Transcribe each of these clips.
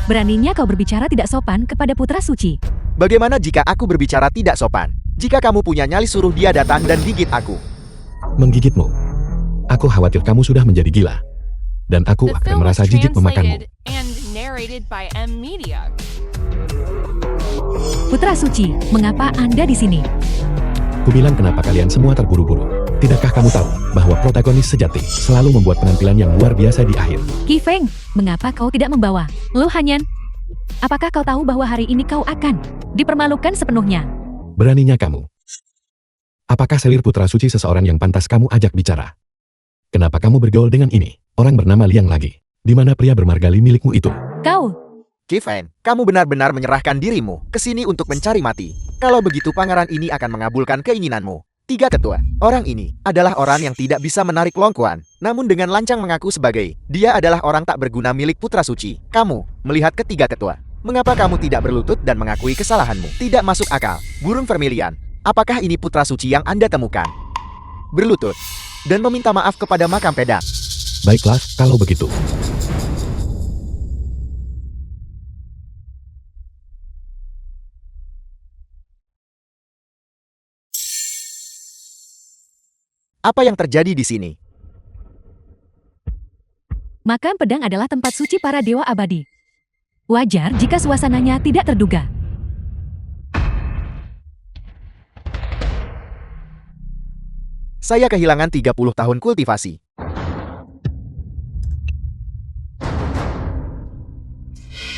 Beraninya kau berbicara tidak sopan kepada putra suci. Bagaimana jika aku berbicara tidak sopan? Jika kamu punya nyali suruh dia datang dan gigit aku. Menggigitmu. Aku khawatir kamu sudah menjadi gila. Dan aku The akan film was merasa jijik memakanmu. translated and narrated by M Media. Putra suci, mengapa Anda di sini? Kubilang kenapa kalian semua terburu-buru. Tidakkah kamu tahu bahwa protagonis sejati selalu membuat penampilan yang luar biasa di akhir? Qi Feng, mengapa kau tidak membawa Lu Hanyan? Apakah kau tahu bahwa hari ini kau akan dipermalukan sepenuhnya? Beraninya kamu. Apakah selir putra suci seseorang yang pantas kamu ajak bicara? Kenapa kamu bergaul dengan ini? Orang bernama Liang lagi. Di mana pria bermargali milikmu itu? Kau, Qi Feng, kamu benar-benar menyerahkan dirimu ke sini untuk mencari mati. Kalau begitu pangeran ini akan mengabulkan keinginanmu. 3 ketua. Orang ini adalah orang yang tidak bisa menarik Longquan, namun dengan lancang mengaku sebagai dia adalah orang tak berguna milik putra suci. Kamu melihat ketiga ketua. Mengapa kamu tidak berlutut dan mengakui kesalahanmu? Tidak masuk akal. Burung Vermilion, apakah ini putra suci yang Anda temukan? Berlutut dan meminta maaf kepada makam pedang. Baiklah, kalau begitu. Apa yang terjadi di sini? makam pedang adalah tempat suci para dewa abadi. Wajar jika suasananya tidak terduga. Saya kehilangan 30 tahun kultivasi.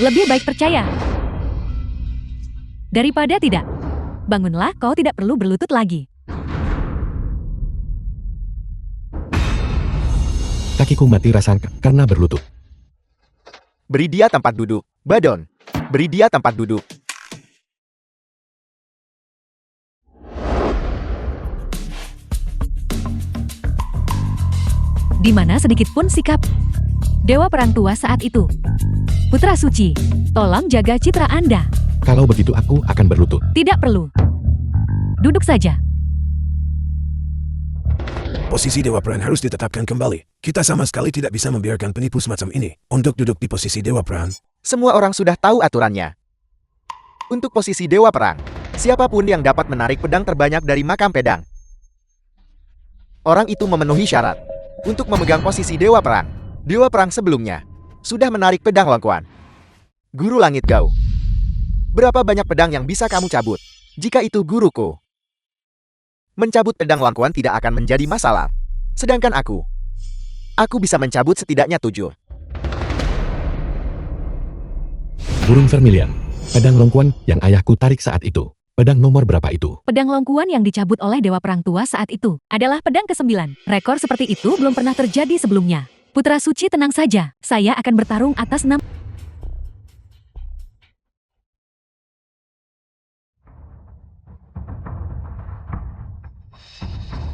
Lebih baik percaya daripada tidak. Bangunlah, kau tidak perlu berlutut lagi. Kakiku mati rasa karena berlutut. Beri dia tempat duduk. Badon, beri dia tempat duduk. Di mana sedikit pun sikap dewa perang tua saat itu. Putra suci, tolong jaga citra Anda. Kalau begitu aku akan berlutut. Tidak perlu. Duduk saja. Posisi Dewa Perang harus ditetapkan kembali. Kita sama sekali tidak bisa membiarkan penipu semacam ini untuk duduk di posisi Dewa Perang. Semua orang sudah tahu aturannya. Untuk posisi dewa perang, siapapun yang dapat menarik pedang terbanyak dari makam pedang, orang itu memenuhi syarat untuk memegang posisi dewa perang. Dewa perang sebelumnya sudah menarik pedang Longquan. Guru Langit Gao, berapa banyak pedang yang bisa kamu cabut? Jika itu guruku, mencabut pedang Longquan tidak akan menjadi masalah. Sedangkan aku bisa mencabut setidaknya 7. Burung Vermilion, pedang Longquan yang ayahku tarik saat itu. Pedang nomor berapa itu? Pedang Longquan yang dicabut oleh dewa perang tua saat itu adalah pedang ke-9. Rekor seperti itu belum pernah terjadi sebelumnya. Putra suci, tenang saja. Saya akan bertarung atas 6.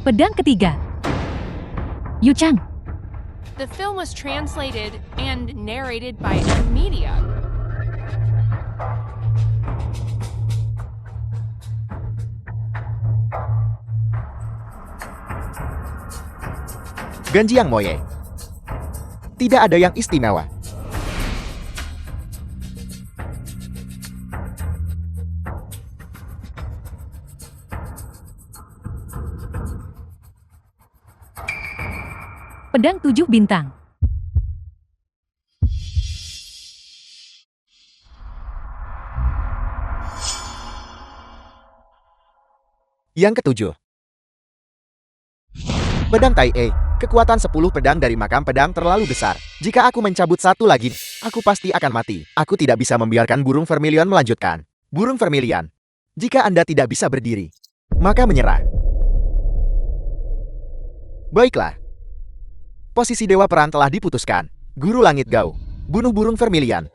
Pedang ketiga. Yu Chang. The film was translated and narrated by M Media. Ganjiang Moye. Tidak ada yang istimewa. Pedang 7 bintang. Yang ketujuh, pedang Tai E. Kekuatan 10 pedang dari makam pedang terlalu besar. Jika aku mencabut satu lagi, aku pasti akan mati. Aku tidak bisa membiarkan Burung Vermilion melanjutkan. Burung Vermilion, jika Anda tidak bisa berdiri, maka menyerah. Baiklah. Posisi Dewa Perang telah diputuskan. Guru Langit Gao, bunuh Burung Vermilion.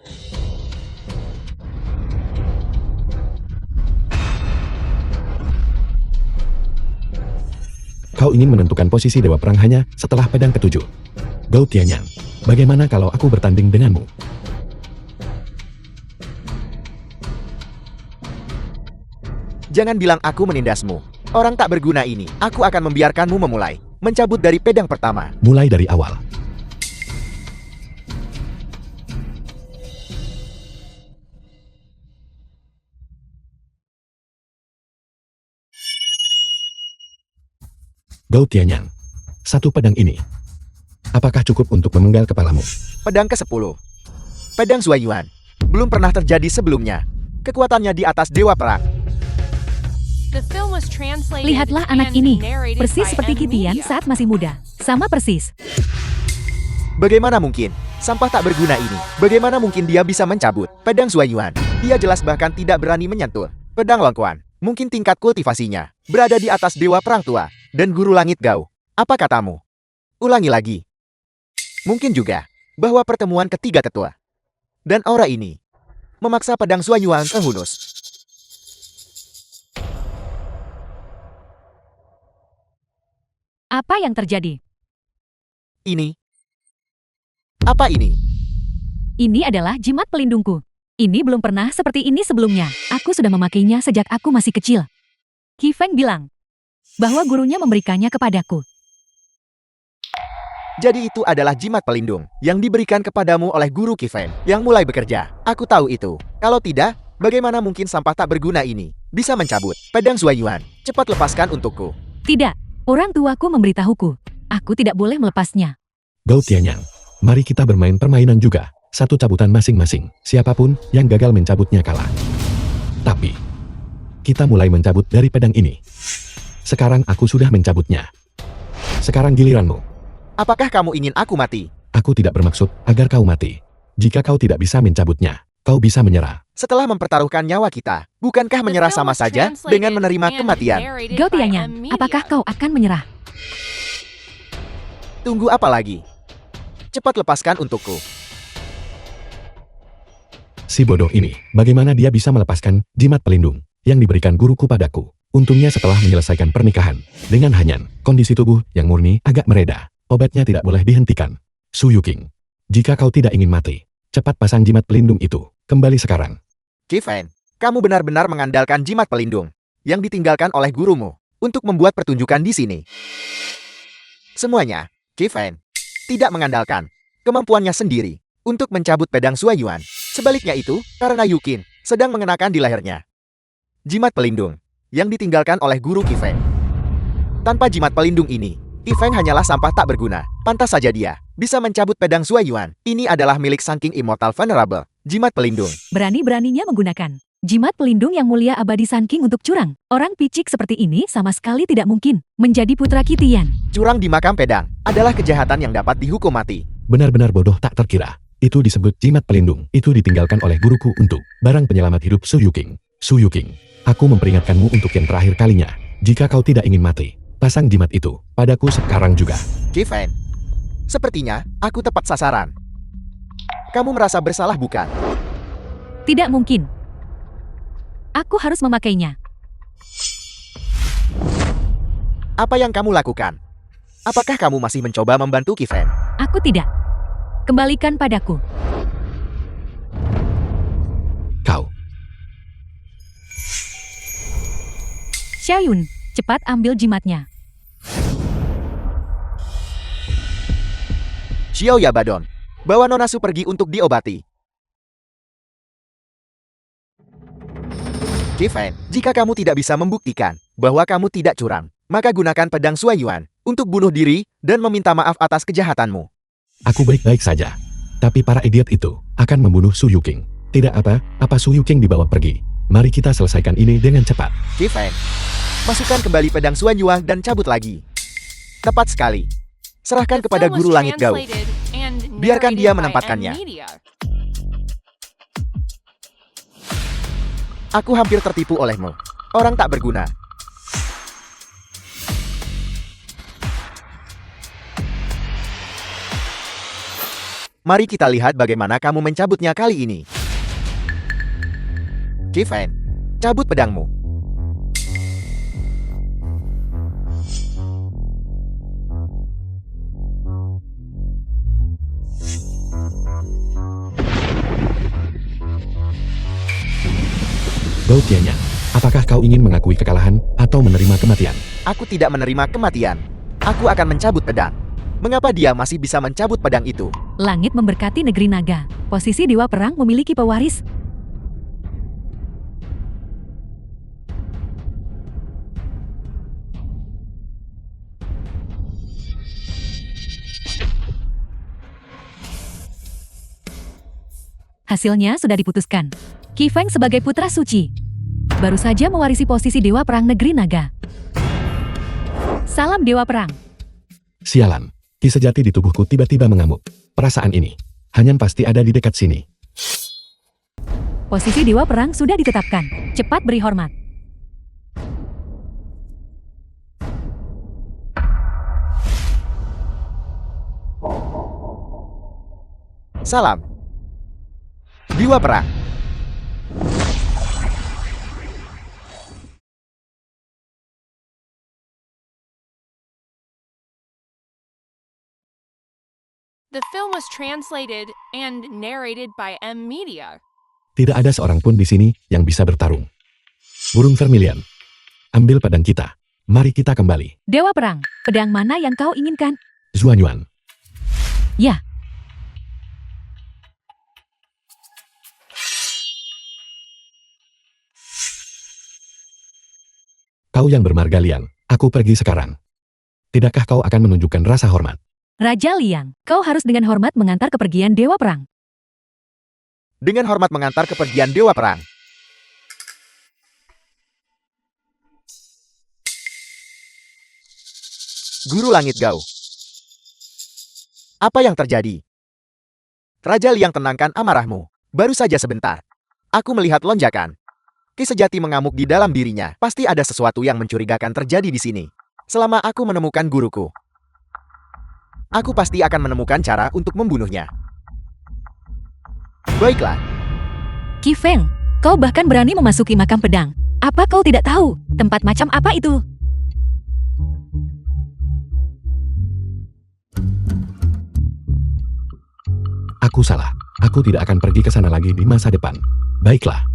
Kau ingin menentukan posisi Dewa Perang hanya setelah pedang ke-7. Gao Tianyang, bagaimana kalau aku bertanding denganmu? Jangan bilang aku menindasmu. Orang tak berguna ini, aku akan membiarkanmu memulai. Mencabut dari pedang pertama. Mulai dari awal. Gao Tianyang. Satu pedang ini. Apakah cukup untuk memenggal kepalamu? Pedang ke-10. Pedang Zuaiyuan. Belum pernah terjadi sebelumnya. Kekuatannya di atas Dewa Perang. The film was translated Lihatlah anak and ini, narrated persis by seperti M Kitian Media. saat masih muda. Sama persis. Bagaimana mungkin? Sampah tak berguna ini. Bagaimana mungkin dia bisa mencabut pedang Zuaiyuan? Dia jelas bahkan tidak berani menyentuh pedang Longquan. Mungkin tingkat kultivasinya berada di atas Dewa Perang Tua dan Guru Langit Gao. Apa katamu? Ulangi lagi. Mungkin juga bahwa pertemuan ketiga tetua dan aura ini memaksa pedang Zuaiyuan terhunus. Apa yang terjadi? Ini. Apa ini? Ini adalah jimat pelindungku. Ini belum pernah seperti ini sebelumnya. Aku sudah memakainya sejak aku masih kecil. Qi Feng bilang bahwa gurunya memberikannya kepadaku. Jadi itu adalah jimat pelindung yang diberikan kepadamu oleh Guru Qi Feng yang mulai bekerja. Aku tahu itu. Kalau tidak, bagaimana mungkin sampah tak berguna ini bisa mencabut pedang Zuaiyuan? Cepat lepaskan untukku. Tidak, orang tuaku memberitahuku. Aku tidak boleh melepasnya. Gao Tianyang. Mari kita bermain permainan juga. Satu cabutan masing-masing. Siapapun yang gagal mencabutnya kalah. Tapi, kita mulai mencabut dari pedang ini. Sekarang aku sudah mencabutnya. Sekarang giliranmu. Apakah kamu ingin aku mati? Aku tidak bermaksud agar kau mati. Jika kau tidak bisa mencabutnya, kau bisa menyerah. Setelah mempertaruhkan nyawa kita, bukankah The menyerah film sama was saja translated dengan menerima and kematian? narrated Gao by Tianyang, M Media. apakah kau akan menyerah? Tunggu apa lagi? Cepat lepaskan untukku. Si bodoh ini, bagaimana dia bisa melepaskan jimat pelindung yang diberikan guruku padaku? Untungnya setelah menyelesaikan pernikahan dengan Hanyan, kondisi tubuh yang murni agak mereda. Obatnya tidak boleh dihentikan. Su Yuking, jika kau tidak ingin mati, cepat pasang jimat pelindung itu. Kembali sekarang. Qi Feng, kamu benar-benar mengandalkan jimat pelindung yang ditinggalkan oleh gurumu untuk membuat pertunjukan di sini. Semuanya, Qi Feng, tidak mengandalkan kemampuannya sendiri untuk mencabut pedang Zuaiyuan. Sebaliknya itu, karena Yukin sedang mengenakan di lehernya jimat pelindung yang ditinggalkan oleh guru Qi Feng. Tanpa jimat pelindung ini, Qi Feng hanyalah sampah tak berguna. Pantas saja dia bisa mencabut pedang Zuaiyuan. Ini adalah milik Sun King Immortal Venerable, jimat pelindung. Berani-beraninya menggunakan jimat pelindung yang mulia abadi Sun King untuk curang. Orang picik seperti ini sama sekali tidak mungkin menjadi putra Kitian. Curang di makam pedang adalah kejahatan yang dapat dihukum mati. Benar-benar bodoh tak terkira. Itu disebut jimat pelindung. Itu ditinggalkan oleh guruku untuk barang penyelamat hidup Su Yuking. Su Yuking, aku memperingatkanmu untuk yang terakhir kalinya. Jika kau tidak ingin mati, pasang jimat itu padaku sekarang juga. Qi Feng, sepertinya aku tepat sasaran. Kamu merasa bersalah bukan? Tidak mungkin. Aku harus memakainya. Apa yang kamu lakukan? Apakah kamu masih mencoba membantu Qi Feng? Aku tidak. Kembalikan padaku. Kau, Xiaoyun, cepat ambil jimatnya. Xiao Yabadon, bawa Nona Su pergi untuk diobati. Qi Feng, jika kamu tidak bisa membuktikan bahwa kamu tidak curang, maka gunakan pedang Zuaiyuan untuk bunuh diri dan meminta maaf atas kejahatanmu. aku baik-baik saja. Tapi para idiot itu akan membunuh Su Yuking. Tidak apa Su Yuking dibawa pergi. Mari kita selesaikan ini dengan cepat. Qi Feng, masukkan kembali pedang Zuaiyuan dan cabut lagi. Tepat sekali. Serahkan The kepada film was Guru Langit Gao. translated and Biarkan dia narrated by menempatkannya. M Media. Aku hampir tertipu olehmu. Orang tak berguna. Mari kita lihat bagaimana kamu mencabutnya kali ini. Qi Feng, cabut pedangmu. Gao Tianyang, apakah kau ingin mengakui kekalahan atau menerima kematian? Aku tidak menerima kematian. Aku akan mencabut pedang. Mengapa dia masih bisa mencabut pedang itu? Langit memberkati negeri naga. Posisi Dewa Perang memiliki pewaris. hasilnya sudah diputuskan. Qi Feng sebagai putra suci baru saja mewarisi posisi Dewa Perang Negeri Naga. Salam Dewa Perang. Sialan, ki sejati di tubuhku tiba-tiba mengamuk. Perasaan ini, Hanyan pasti ada di dekat sini. Posisi Dewa Perang sudah ditetapkan. Cepat beri hormat. Salam. Dewa Perang. The film was translated and narrated by M Media. Tidak ada seorang pun di sini yang bisa bertarung. Burung Vermilion, ambil pedang kita. Mari kita kembali. Dewa Perang, pedang mana yang kau inginkan? Zuanyuan, Ya, kau yang bermarga Liang, aku pergi sekarang. Tidakkah kau akan menunjukkan rasa hormat? Raja Liang, kau harus dengan hormat mengantar kepergian Dewa Perang. Dengan hormat mengantar kepergian Dewa Perang. Guru Langit Gao. Apa yang terjadi? Raja Liang, tenangkan amarahmu. Baru saja sebentar. Aku melihat lonjakan. Ki sejati mengamuk di dalam dirinya. Pasti ada sesuatu yang mencurigakan terjadi di sini. Selama aku menemukan guruku, aku pasti akan menemukan cara untuk membunuhnya. Baiklah. Qi Feng, kau bahkan berani memasuki makam pedang. Apa kau tidak tahu tempat macam apa itu? Aku salah. Aku tidak akan pergi ke sana lagi di masa depan. Baiklah.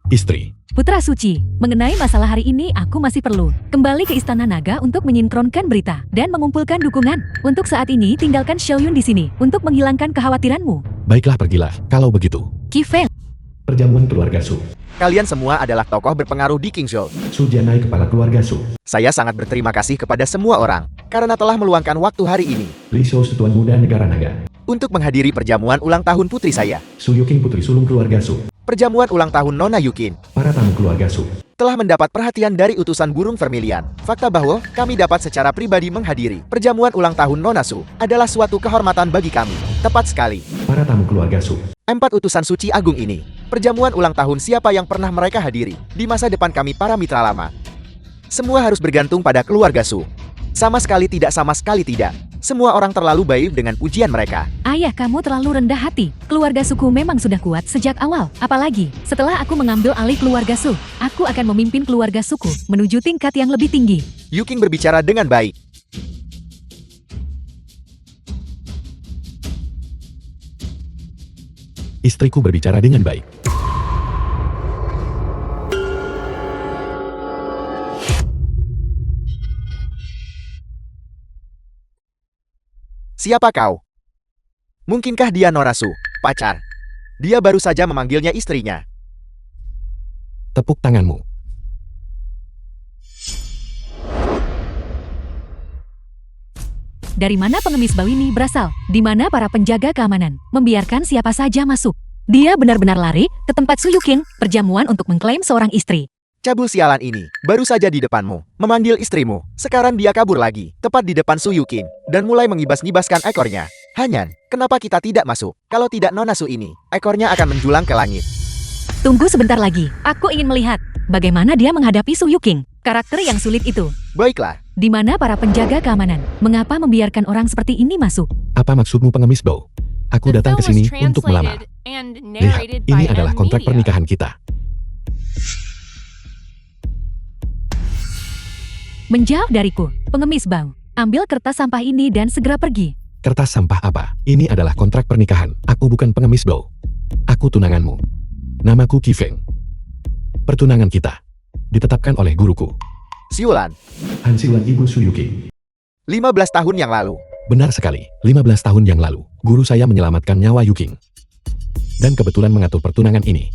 Istri, Putra Suci, mengenai masalah hari ini aku masih perlu kembali ke Istana Naga untuk menyinkronkan berita dan mengumpulkan dukungan. Untuk saat ini tinggalkan Xiaoyun di sini untuk menghilangkan kekhawatiranmu. baiklah pergilah. Kalau begitu, Qi Feng, perjamuan keluarga Su. Kalian semua adalah tokoh berpengaruh di Qingzhou. Su Jianai kepala keluarga Su. Saya sangat berterima kasih kepada semua orang karena telah meluangkan waktu hari ini Li Shou Tuan Muda Negara Naga. untuk menghadiri perjamuan ulang tahun putri saya. Su Yuking putri sulung keluarga Su. Perjamuan ulang tahun Nona Yukin Para tamu keluarga Su. telah mendapat perhatian dari utusan burung Vermilion. Fakta bahwa kami dapat secara pribadi menghadiri perjamuan ulang tahun Nona Su adalah suatu kehormatan bagi kami. Tepat sekali. Para tamu keluarga Su. 4 utusan suci agung ini. Perjamuan ulang tahun siapa yang pernah mereka hadiri di masa depan kami para mitra lama. Semua harus bergantung pada keluarga Su. Sama sekali tidak. Semua orang terlalu baik dengan pujian mereka. ayah kamu terlalu rendah hati. Keluarga suku memang sudah kuat sejak awal. Apalagi, setelah aku mengambil alih keluarga Su, aku akan memimpin keluarga suku menuju tingkat yang lebih tinggi. Yuking berbicara dengan baik. Istriku berbicara dengan baik. Siapa kau? Mungkinkah dia Nona Su, pacar? Dia baru saja memanggilnya istrinya. Tepuk tanganmu. Dari mana pengemis bau ini berasal? Di mana para penjaga keamanan membiarkan siapa saja masuk? Dia benar-benar lari ke tempat Su Yuking, perjamuan untuk mengklaim seorang istri. Cabul sialan ini, baru saja di depanmu, memanggil istrimu. Sekarang dia kabur lagi, tepat di depan Su Yuking, dan mulai mengibas-ngibaskan ekornya. Hanyan, kenapa kita tidak masuk? Kalau tidak Nona Su ini, ekornya akan menjulang ke langit. Tunggu sebentar lagi, aku ingin melihat bagaimana dia menghadapi Su Yuking, karakter yang sulit itu. Baiklah, Di mana para penjaga keamanan? Mengapa membiarkan orang seperti ini masuk? Apa maksudmu pengemis bau? Aku The datang ke film was sini untuk melamar. translated and Lihat, narrated by ini adalah M kontrak Media. pernikahan kita. Menjauh dariku, pengemis bau. Ambil kertas sampah ini dan segera pergi. Kertas sampah apa? Ini adalah kontrak pernikahan. Aku bukan pengemis bau. Aku tunanganmu. Namaku Qi Feng. Pertunangan kita ditetapkan oleh guruku, Siulan, Hansiwan Ibu Su Yuking. 15 tahun yang lalu. Benar sekali, 15 tahun yang lalu, guru saya menyelamatkan nyawa Yuking. Dan kebetulan mengatur pertunangan ini.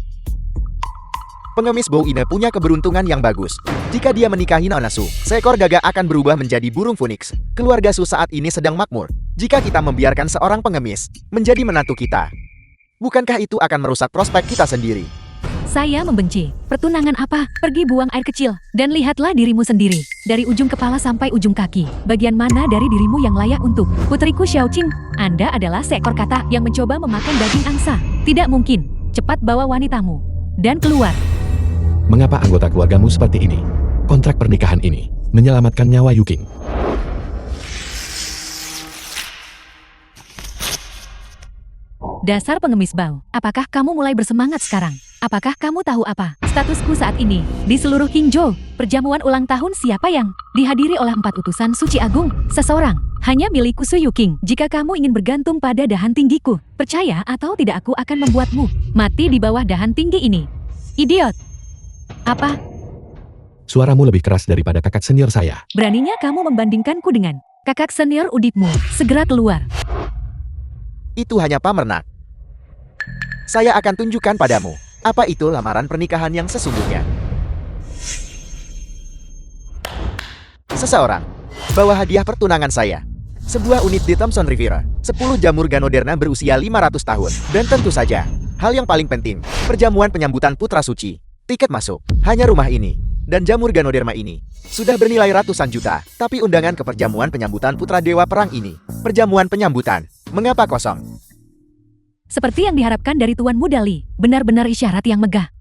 Pengemis bau ini punya keberuntungan yang bagus. Jika dia menikahi Nona Su, seekor gagak akan berubah menjadi burung phoenix. Keluarga Su saat ini sedang makmur. Jika kita membiarkan seorang pengemis menjadi menantu kita, Bukankah itu akan merusak prospek kita sendiri? Saya membenci. Pertunangan apa? Pergi buang air kecil. Dan lihatlah dirimu sendiri. Dari ujung kepala sampai ujung kaki. Bagian mana dari dirimu yang layak untuk putriku Xiaoqing? Anda adalah seekor katak yang mencoba memakan daging angsa. Tidak mungkin. Cepat bawa wanitamu. Dan keluar. Mengapa anggota keluargamu seperti ini? Kontrak pernikahan ini menyelamatkan nyawa Yuking. Dasar pengemis bau. Apakah kamu mulai bersemangat sekarang? Apakah kamu tahu apa statusku saat ini di seluruh Qingzhou? Perjamuan ulang tahun siapa yang dihadiri oleh 4 utusan suci agung? Seseorang hanya milikku Su Yuking. Jika kamu ingin bergantung pada dahan tinggiku, percaya atau tidak aku akan membuatmu mati di bawah dahan tinggi ini. Idiot. Apa? Suaramu lebih keras daripada kakak senior saya. Beraninya kamu membandingkanku dengan kakak senior udikmu? Segera keluar. Itu hanya pamernak. Saya akan tunjukkan padamu apa itu lamaran pernikahan yang sesungguhnya. Seseorang bawa hadiah pertunangan saya. Sebuah unit di Thomson Riviera, 10 jamur Ganoderma berusia 500 tahun. Dan tentu saja, hal yang paling penting, perjamuan penyambutan putra suci. Tiket masuk, hanya rumah ini. Dan jamur Ganoderma ini sudah bernilai ratusan juta. Tapi undangan ke perjamuan penyambutan putra dewa perang ini, perjamuan penyambutan, mengapa kosong? Seperti yang diharapkan dari Tuan Muda Li, benar-benar isyarat yang megah.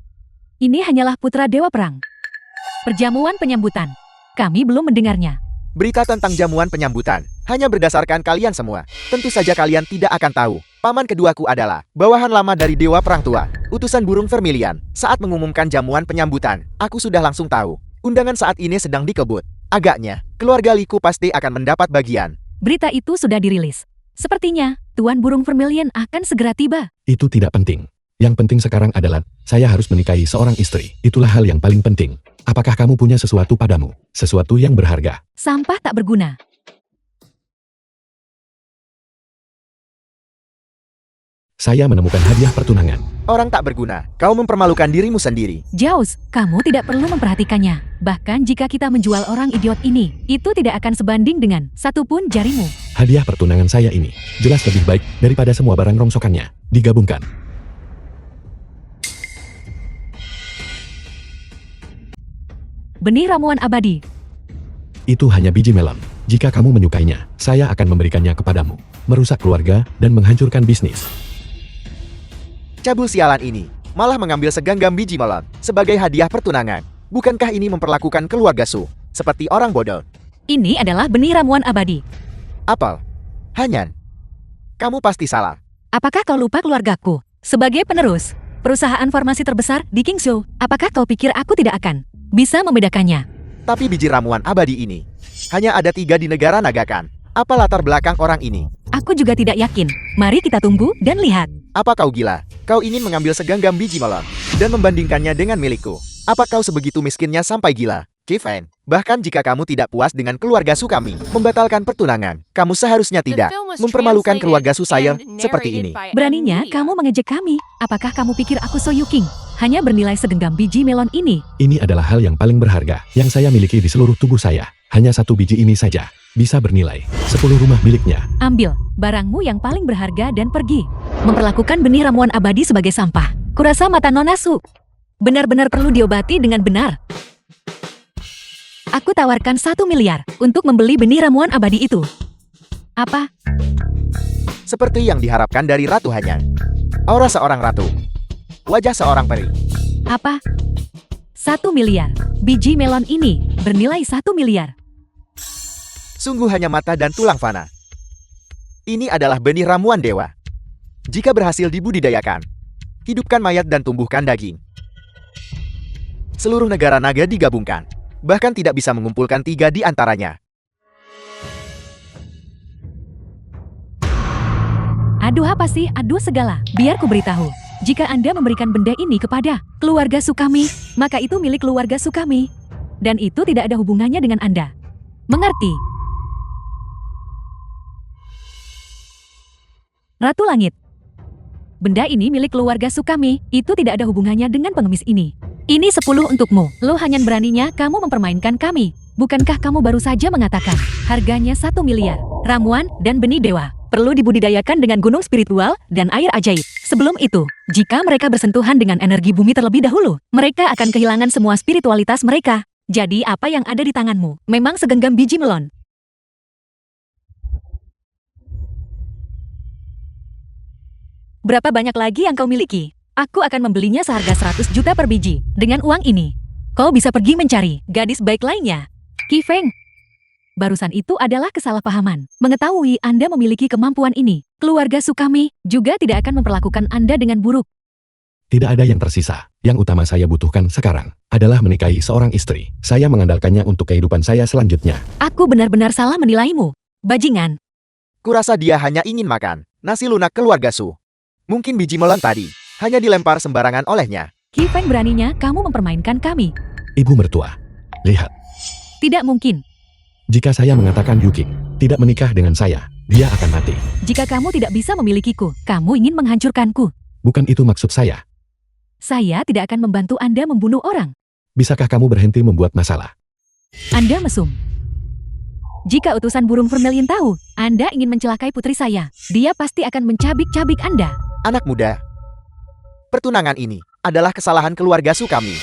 Ini hanyalah putra dewa perang. Perjamuan penyambutan. Kami belum mendengarnya. Berita tentang jamuan penyambutan hanya berdasarkan kalian semua. Tentu saja kalian tidak akan tahu. Paman keduaku adalah bawahan lama dari Dewa Perang Tua, utusan burung Vermilion. Saat mengumumkan jamuan penyambutan, aku sudah langsung tahu. Undangan saat ini sedang dikebut. Agaknya, keluarga Liku pasti akan mendapat bagian. Berita itu sudah dirilis. Sepertinya, Tuan Burung Vermilion akan segera tiba. Itu tidak penting. Yang penting sekarang adalah, saya harus menikahi seorang istri. Itulah hal yang paling penting. Apakah kamu punya sesuatu padamu? Sesuatu yang berharga. Sampah tak berguna. Saya menemukan hadiah pertunangan. Orang tak berguna, kau mempermalukan dirimu sendiri. Jaus, kamu tidak perlu memperhatikannya. Bahkan jika kita menjual orang idiot ini, itu tidak akan sebanding dengan satupun jarimu. Hadiah pertunangan saya ini jelas lebih baik daripada semua barang rongsokannya digabungkan. Benih ramuan abadi. Itu hanya biji melon. Jika kamu menyukainya, saya akan memberikannya kepadamu. Merusak keluarga dan menghancurkan bisnis. Cabul sialan ini malah mengambil segenggam biji melon sebagai hadiah pertunangan. Bukankah ini memperlakukan keluarga Su seperti orang bodoh? Ini adalah benih ramuan abadi. Apel, Hanyan, kamu pasti salah. Apakah kau lupa keluargaku? Sebagai penerus perusahaan farmasi terbesar di Qingzhou, apakah kau pikir aku tidak akan bisa membedakannya? Tapi biji ramuan abadi ini hanya ada 3 di negara Nagakan. Apa latar belakang orang ini? Aku juga tidak yakin. Mari kita tunggu dan lihat. Apa kau gila? Kau ingin mengambil segenggam biji melon dan membandingkannya dengan milikku. Apa kau sebegitu miskinnya sampai gila? Kevin, bahkan jika kamu tidak puas dengan keluarga Su kami membatalkan pertunangan, kamu seharusnya tidak mempermalukan keluarga Su saya seperti ini. Beraninya kamu mengejek kami. Apakah kamu pikir aku So Yuking hanya bernilai segenggam biji melon ini? Ini adalah hal yang paling berharga yang saya miliki di seluruh tubuh saya. Hanya 1 biji ini saja bisa bernilai 10 rumah miliknya. Ambil barangmu yang paling berharga dan pergi. Memperlakukan benih ramuan abadi sebagai sampah. Kurasa mata Nona Su benar-benar perlu diobati dengan benar. Aku tawarkan 1 miliar untuk membeli benih ramuan abadi itu. Apa? Seperti yang diharapkan dari Ratu Hanyan. Aura seorang ratu. Wajah seorang peri. Apa? 1 miliar. Biji melon ini bernilai 1 miliar. Sungguh hanya mata dan tulang fana. Ini adalah benih ramuan dewa. Jika berhasil dibudidayakan, hidupkan mayat dan tumbuhkan daging. Seluruh negara naga digabungkan. Bahkan tidak bisa mengumpulkan 3 di antaranya. Aduh apa sih? Aduh segala. Biar ku beritahu. Jika Anda memberikan benda ini kepada keluarga Sukami, maka itu milik keluarga Sukami. Dan itu tidak ada hubungannya dengan Anda. Mengerti? Ratu Langit. Benda ini milik keluarga Sukami, itu tidak ada hubungannya dengan pengemis ini. Ini 10 untukmu. Lo hanya beraninya kamu mempermainkan kami. Bukankah kamu baru saja mengatakan harganya 1 miliar, ramuan dan benih dewa? perlu dibudidayakan dengan gunung spiritual dan air ajaib. Sebelum itu, jika mereka bersentuhan dengan energi bumi terlebih dahulu, mereka akan kehilangan semua spiritualitas mereka. Jadi apa yang ada di tanganmu memang segenggam biji melon. Berapa banyak lagi yang kau miliki? Aku akan membelinya seharga 100 juta per biji. Dengan uang ini, kau bisa pergi mencari gadis baik lainnya. Qi Feng. Barusan itu adalah kesalahpahaman. Mengetahui Anda memiliki kemampuan ini, keluarga Sukami juga tidak akan memperlakukan Anda dengan buruk. Tidak ada yang tersisa. Yang utama saya butuhkan sekarang adalah menikahi seorang istri. Saya mengandalkannya untuk kehidupan saya selanjutnya. Aku benar-benar salah menilaimu. Bajingan. Kurasa dia hanya ingin makan nasi lunak keluarga Su. Mungkin biji melon tadi hanya dilempar sembarangan olehnya. Qi Feng, beraninya kamu mempermainkan kami. Ibu mertua, lihat. Tidak mungkin. Jika saya mengatakan Yuking tidak menikah dengan saya, dia akan mati. Jika kamu tidak bisa memilikiku, kamu ingin menghancurkanku. Bukan itu maksud saya. Saya tidak akan membantu Anda membunuh orang. Bisakah kamu berhenti membuat masalah? Anda mesum. Jika utusan burung vermilion tahu Anda ingin mencelakai putri saya, dia pasti akan mencabik-cabik Anda. Anak muda, pertunangan ini adalah kesalahan keluarga Sukami.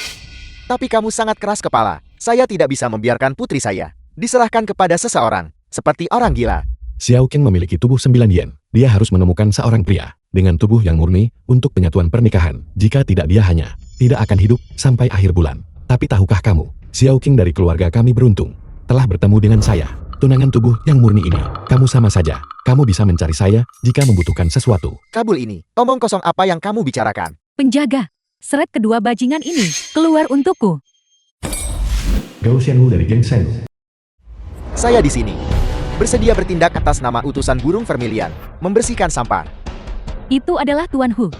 Tapi kamu sangat keras kepala. Saya tidak bisa membiarkan putri saya diserahkan kepada seseorang seperti orang gila. Xiao King memiliki tubuh 9 yen. Dia harus menemukan seorang pria dengan tubuh yang murni untuk penyatuan pernikahan. Jika tidak, dia hanya tidak akan hidup sampai akhir bulan. Tapi tahukah kamu, Xiao King dari keluarga kami beruntung telah bertemu dengan saya. Tunangan tubuh yang murni ini, kamu sama saja. Kamu bisa mencari saya jika membutuhkan sesuatu. Kabul ini, omong kosong apa yang kamu bicarakan? Penjaga, seret kedua bajingan ini keluar untukku. Gao Xianwu dari geng Shen. Saya di sini bersedia bertindak atas nama utusan burung vermilion, membersihkan sampah. Itu adalah Tuan Hu.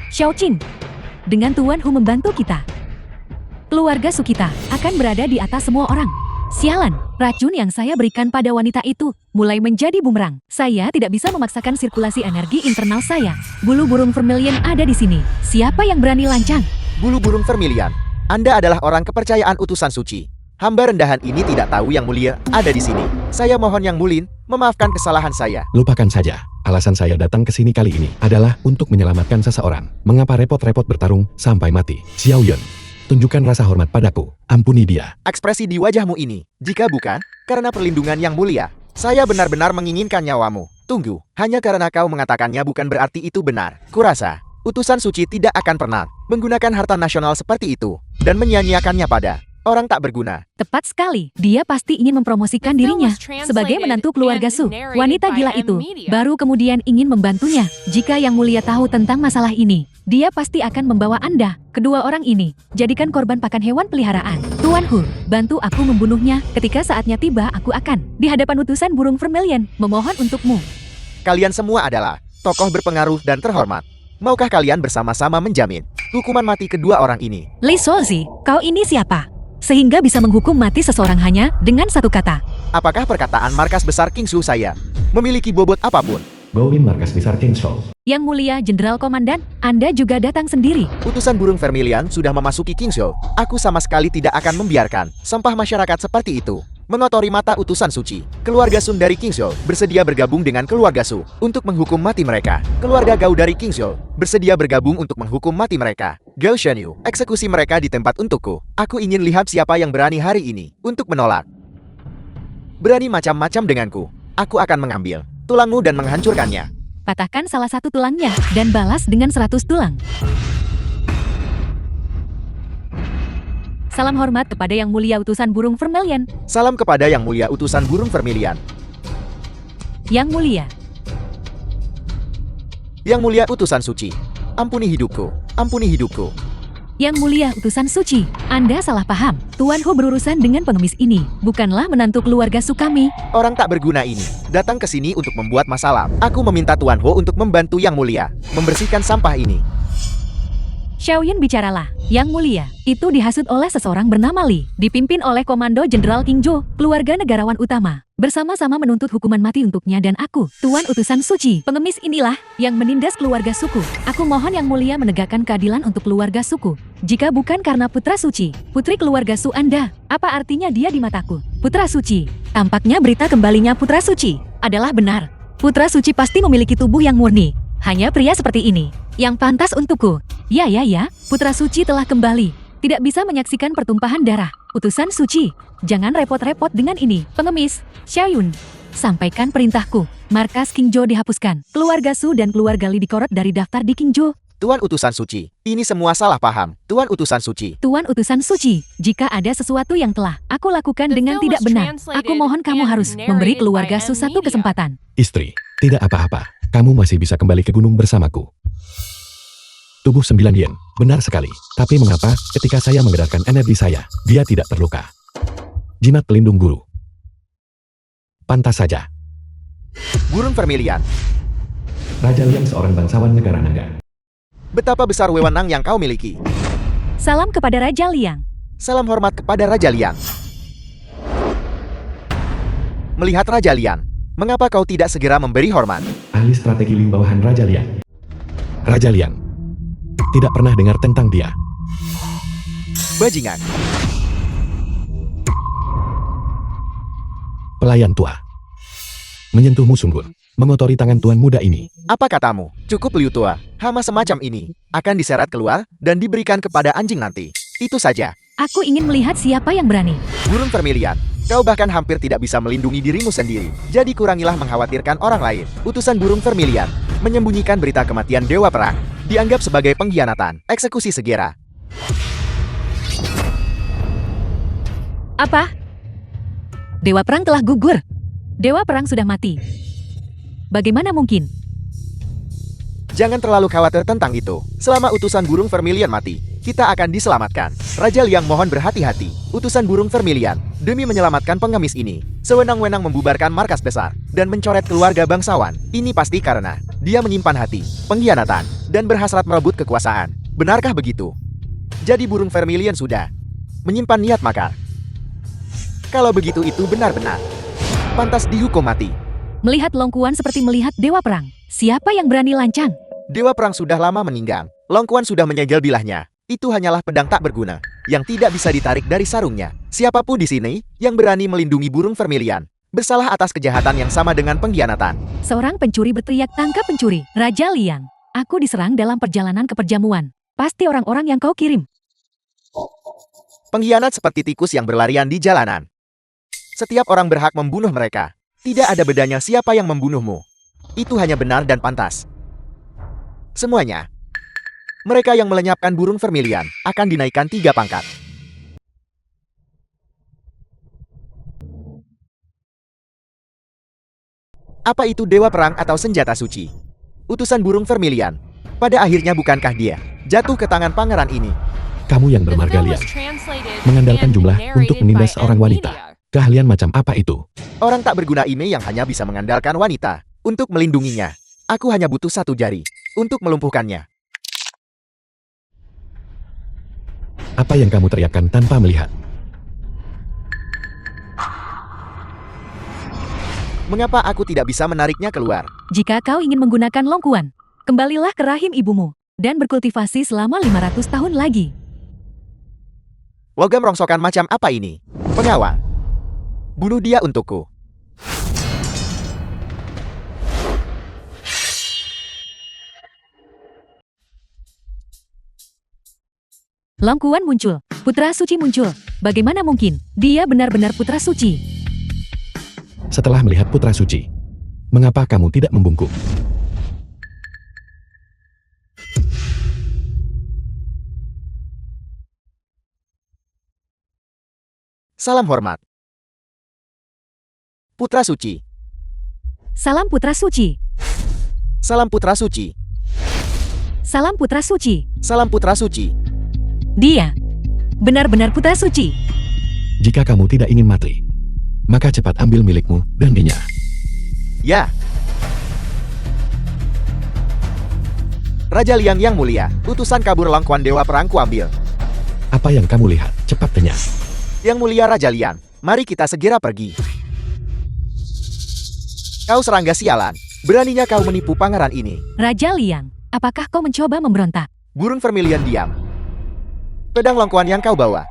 Xiao Qing, dengan Tuan Hu membantu kita, keluarga Sukita akan berada di atas semua orang. Sialan, racun yang saya berikan pada wanita itu mulai menjadi bumerang. Saya tidak bisa memaksakan sirkulasi energi internal saya. Bulu burung vermilion ada di sini. Siapa yang berani lancang? Bulu burung vermilion, Anda adalah orang kepercayaan utusan suci. Hamba rendahan ini tidak tahu yang mulia ada di sini. Saya mohon yang mulin, memaafkan kesalahan saya. Lupakan saja. Alasan saya datang ke sini kali ini adalah untuk menyelamatkan seseorang. Mengapa repot-repot bertarung sampai mati? Xiao Yun, tunjukkan rasa hormat padaku. Ampuni dia. Ekspresi di wajahmu ini, jika bukan karena perlindungan yang mulia, saya benar-benar menginginkan nyawamu. Tunggu, hanya karena kau mengatakannya bukan berarti itu benar. Kurasa, utusan suci tidak akan pernah menggunakan harta nasional seperti itu dan menyia-nyiakannya pada orang tak berguna. Tepat sekali. Dia pasti ingin mempromosikan dirinya sebagai menantu keluarga Su. Wanita gila itu baru kemudian ingin membantunya. Jika Yang Mulia tahu tentang masalah ini, dia pasti akan membawa Anda, kedua orang ini, jadikan korban pakan hewan peliharaan. Tuan Hu, bantu aku membunuhnya. Ketika saatnya tiba, aku akan di hadapan utusan burung vermilion memohon untukmu. Kalian semua adalah tokoh berpengaruh dan terhormat. Maukah kalian bersama-sama menjamin hukuman mati kedua orang ini? Li Solzi, kau ini siapa? Sehingga bisa menghukum mati seseorang hanya dengan satu kata. Apakah perkataan markas besar Kingsu saya memiliki bobot apapun? Gowin markas besar King Show. Yang Mulia Jenderal Komandan, Anda juga datang sendiri. Utusan burung vermilion sudah memasuki Kingsu. Aku sama sekali tidak akan membiarkan sampah masyarakat seperti itu mengotori mata utusan suci. Keluarga Sun dari Kingsu bersedia bergabung dengan keluarga Su untuk menghukum mati mereka. Keluarga Gao dari Kingsu bersedia bergabung untuk menghukum mati mereka. Gao Shenyu, eksekusi mereka di tempat untukku. Aku ingin lihat siapa yang berani hari ini untuk menolak. Berani macam-macam denganku. Aku akan mengambil tulangmu dan menghancurkannya. Patahkan salah satu tulangnya dan balas dengan 100 tulang. Salam hormat kepada Yang Mulia Utusan Burung Vermilion. Salam kepada Yang Mulia Utusan Burung Vermilion. Yang Mulia. Yang Mulia Utusan Suci. Ampuni hidupku. Ampuni hidupku. Yang Mulia Utusan Suci, Anda salah paham. Tuan Hu berurusan dengan pengemis ini, bukanlah menantu keluarga Sukami. Orang tak berguna ini datang ke sini untuk membuat masalah. Aku meminta Tuan Ho untuk membantu Yang Mulia membersihkan sampah ini. Xiao Yun, bicaralah. Yang mulia, itu dihasut oleh seseorang bernama Li, dipimpin oleh Komando Jenderal King Jo, keluarga negarawan utama. Bersama-sama menuntut hukuman mati untuknya dan aku, Tuan Utusan Suci. Pengemis inilah yang menindas keluarga suku. Aku mohon Yang Mulia menegakkan keadilan untuk keluarga suku. Jika bukan karena Putra Suci, putri keluarga Su Anda, apa artinya dia di mataku? Putra Suci. Tampaknya berita kembalinya Putra Suci adalah benar. Putra Suci pasti memiliki tubuh yang murni. Hanya pria seperti ini yang pantas untukku. Ya, Putra Suci telah kembali. Tidak bisa menyaksikan pertumpahan darah. Utusan Suci, jangan repot-repot dengan ini. Pengemis, Xiaoyun, sampaikan perintahku. Markas King Jo dihapuskan. Keluarga Su dan keluarga Li dikorot dari daftar di King Jo. Tuan Utusan Suci, ini semua salah paham. Tuan Utusan Suci. Tuan Utusan Suci, jika ada sesuatu yang telah aku lakukan dengan tidak benar, aku mohon kamu harus memberi keluarga Su satu kesempatan. Istri, tidak apa-apa. Kamu masih bisa kembali ke gunung bersamaku. Tubuh 9 yen, benar sekali. Tapi mengapa ketika saya mengedarkan energi saya, dia tidak terluka? Jimat pelindung guru. Pantas saja. Burung Vermilion, Raja Liang seorang bangsawan negara naga. betapa besar wewenang yang kau miliki. Salam kepada Raja Liang. Salam hormat kepada Raja Liang. Melihat Raja Liang, mengapa kau tidak segera memberi hormat? Ahli strategi Ling bawahan Raja Liang. Raja Liang. Tidak pernah dengar tentang dia. Bajingan, Pelayan tua. Menyentuhmu sungguh. Mengotori tangan tuan muda ini. apa katamu? Cukup Liu Tua, hama semacam ini akan diseret keluar dan diberikan kepada anjing nanti. Itu saja. Aku ingin melihat siapa yang berani. Burung Vermilion, kau bahkan hampir tidak bisa melindungi dirimu sendiri. Jadi kurangilah mengkhawatirkan orang lain. Utusan Burung Vermilion menyembunyikan berita kematian Dewa Perang. Dianggap sebagai pengkhianatan. Eksekusi segera. Apa? Dewa Perang telah gugur. Dewa Perang sudah mati. Bagaimana mungkin? Jangan terlalu khawatir tentang itu. Selama utusan Burung Vermilion mati, kita akan diselamatkan. Raja Liang mohon berhati-hati. Utusan Burung Vermilion, demi menyelamatkan pengemis ini, sewenang-wenang membubarkan markas besar dan mencoret keluarga bangsawan. Ini pasti karena dia menyimpan hati, pengkhianatan, dan berhasrat merebut kekuasaan. Benarkah begitu? Jadi Burung Vermilion sudah menyimpan niat makar. Kalau begitu itu benar-benar pantas dihukum mati. Melihat Longkuan seperti melihat Dewa Perang. Siapa yang berani lancang? Dewa Perang sudah lama meninggal. Longkuan sudah menyegel bilahnya. Itu hanyalah pedang tak berguna yang tidak bisa ditarik dari sarungnya. Siapapun di sini yang berani melindungi Burung Vermilion bersalah atas kejahatan yang sama dengan pengkhianatan. Seorang pencuri berteriak, tangkap pencuri. Raja Liang, aku diserang dalam perjalanan ke perjamuan. Pasti orang-orang yang kau kirim. Pengkhianat seperti tikus yang berlarian di jalanan. Setiap orang berhak membunuh mereka. Tidak ada bedanya siapa yang membunuhmu. Itu hanya benar dan pantas. Semuanya. Mereka yang melenyapkan Burung Vermilion akan dinaikkan 3 pangkat. Apa itu Dewa Perang atau senjata suci? Utusan Burung Vermilion. Pada akhirnya bukankah dia jatuh ke tangan pangeran ini? Kamu yang The bermarga film was Liang. translated Mengandalkan and jumlah narrated untuk menindas by seorang wanita. Media. Keahlian macam apa itu? Orang tak berguna ini yang hanya bisa mengandalkan wanita untuk melindunginya. Aku hanya butuh 1 jari untuk melumpuhkannya. Apa yang kamu teriakkan tanpa melihat? Mengapa aku tidak bisa menariknya keluar? Jika kau ingin menggunakan Longkuan, kembalilah ke rahim ibumu dan berkultivasi selama 500 tahun lagi. Logam rongsokan macam apa ini? Pengawal. Bunuh dia untukku. Longkuan muncul. Putra Suci muncul. Bagaimana mungkin? Dia benar-benar Putra Suci. Setelah melihat Putra Suci, mengapa kamu tidak membungkuk? Salam hormat. Putra Suci. Salam Putra Suci. Salam Putra Suci. Salam Putra Suci. Salam Putra Suci. Dia benar-benar Putra Suci. Jika kamu tidak ingin mati, maka cepat ambil milikmu dan dinya. Ya. Raja Liang yang mulia, utusan kabur Longkuan Dewa Perang kuambil. Apa yang kamu lihat? Cepat kenyang. Yang mulia Raja Lian, mari kita segera pergi. Kau serangga sialan, beraninya kau menipu pangeran ini. Raja Liang, apakah kau mencoba memberontak? Burung vermilion diam. Pedang longkuan yang kau bawa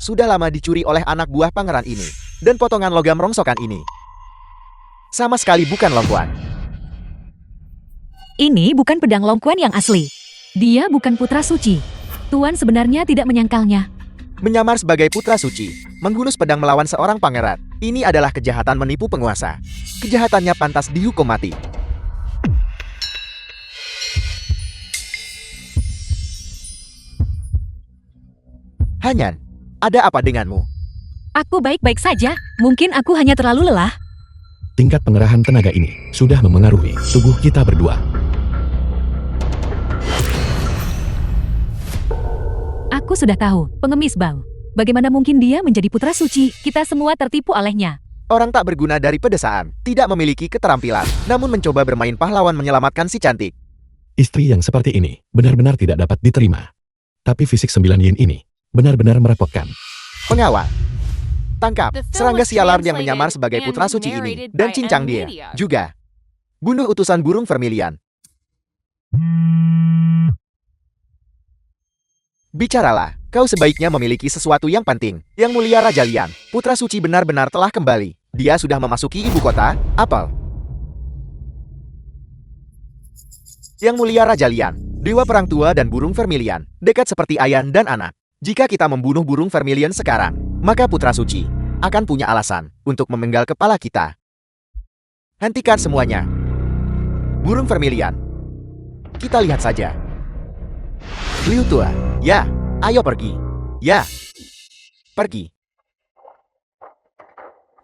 sudah lama dicuri oleh anak buah pangeran ini. Dan potongan logam rongsokan ini sama sekali bukan longkuan. Ini bukan pedang longkuan yang asli. Dia bukan putra suci. Tuan sebenarnya tidak menyangkalnya. Menyamar sebagai putra suci, menghunus pedang melawan seorang pangeran. Ini adalah kejahatan menipu penguasa. Kejahatannya pantas dihukum mati. Hanyan, ada apa denganmu? Aku baik-baik saja. Mungkin aku hanya terlalu lelah. Tingkat pengerahan tenaga ini sudah memengaruhi tubuh kita berdua. Aku sudah tahu, pengemis bau. Bagaimana mungkin dia menjadi putra suci? Kita semua tertipu olehnya. Orang tak berguna dari pedesaan, tidak memiliki keterampilan, namun mencoba bermain pahlawan menyelamatkan si cantik. Istri yang seperti ini benar-benar tidak dapat diterima. Tapi fisik 9 yin ini benar-benar merepotkan. Pengawal, tangkap The film serangga was sialar yang translated menyamar sebagai and putra suci ini narrated dan by cincang dia Nvidia. juga. Bunuh utusan burung vermilion. Bicaralah, kau sebaiknya memiliki sesuatu yang penting. Yang mulia Raja Lian, putra suci benar-benar telah kembali. Dia sudah memasuki ibu kota, Apel. Yang mulia Raja Lian, dewa perang tua dan burung vermilion, dekat seperti ayah dan anak. Jika kita membunuh burung vermilion sekarang, maka putra suci akan punya alasan untuk memenggal kepala kita. Hentikan semuanya. Burung vermilion. Kita lihat saja. Liu tua, ya, ayo pergi. Ya, pergi.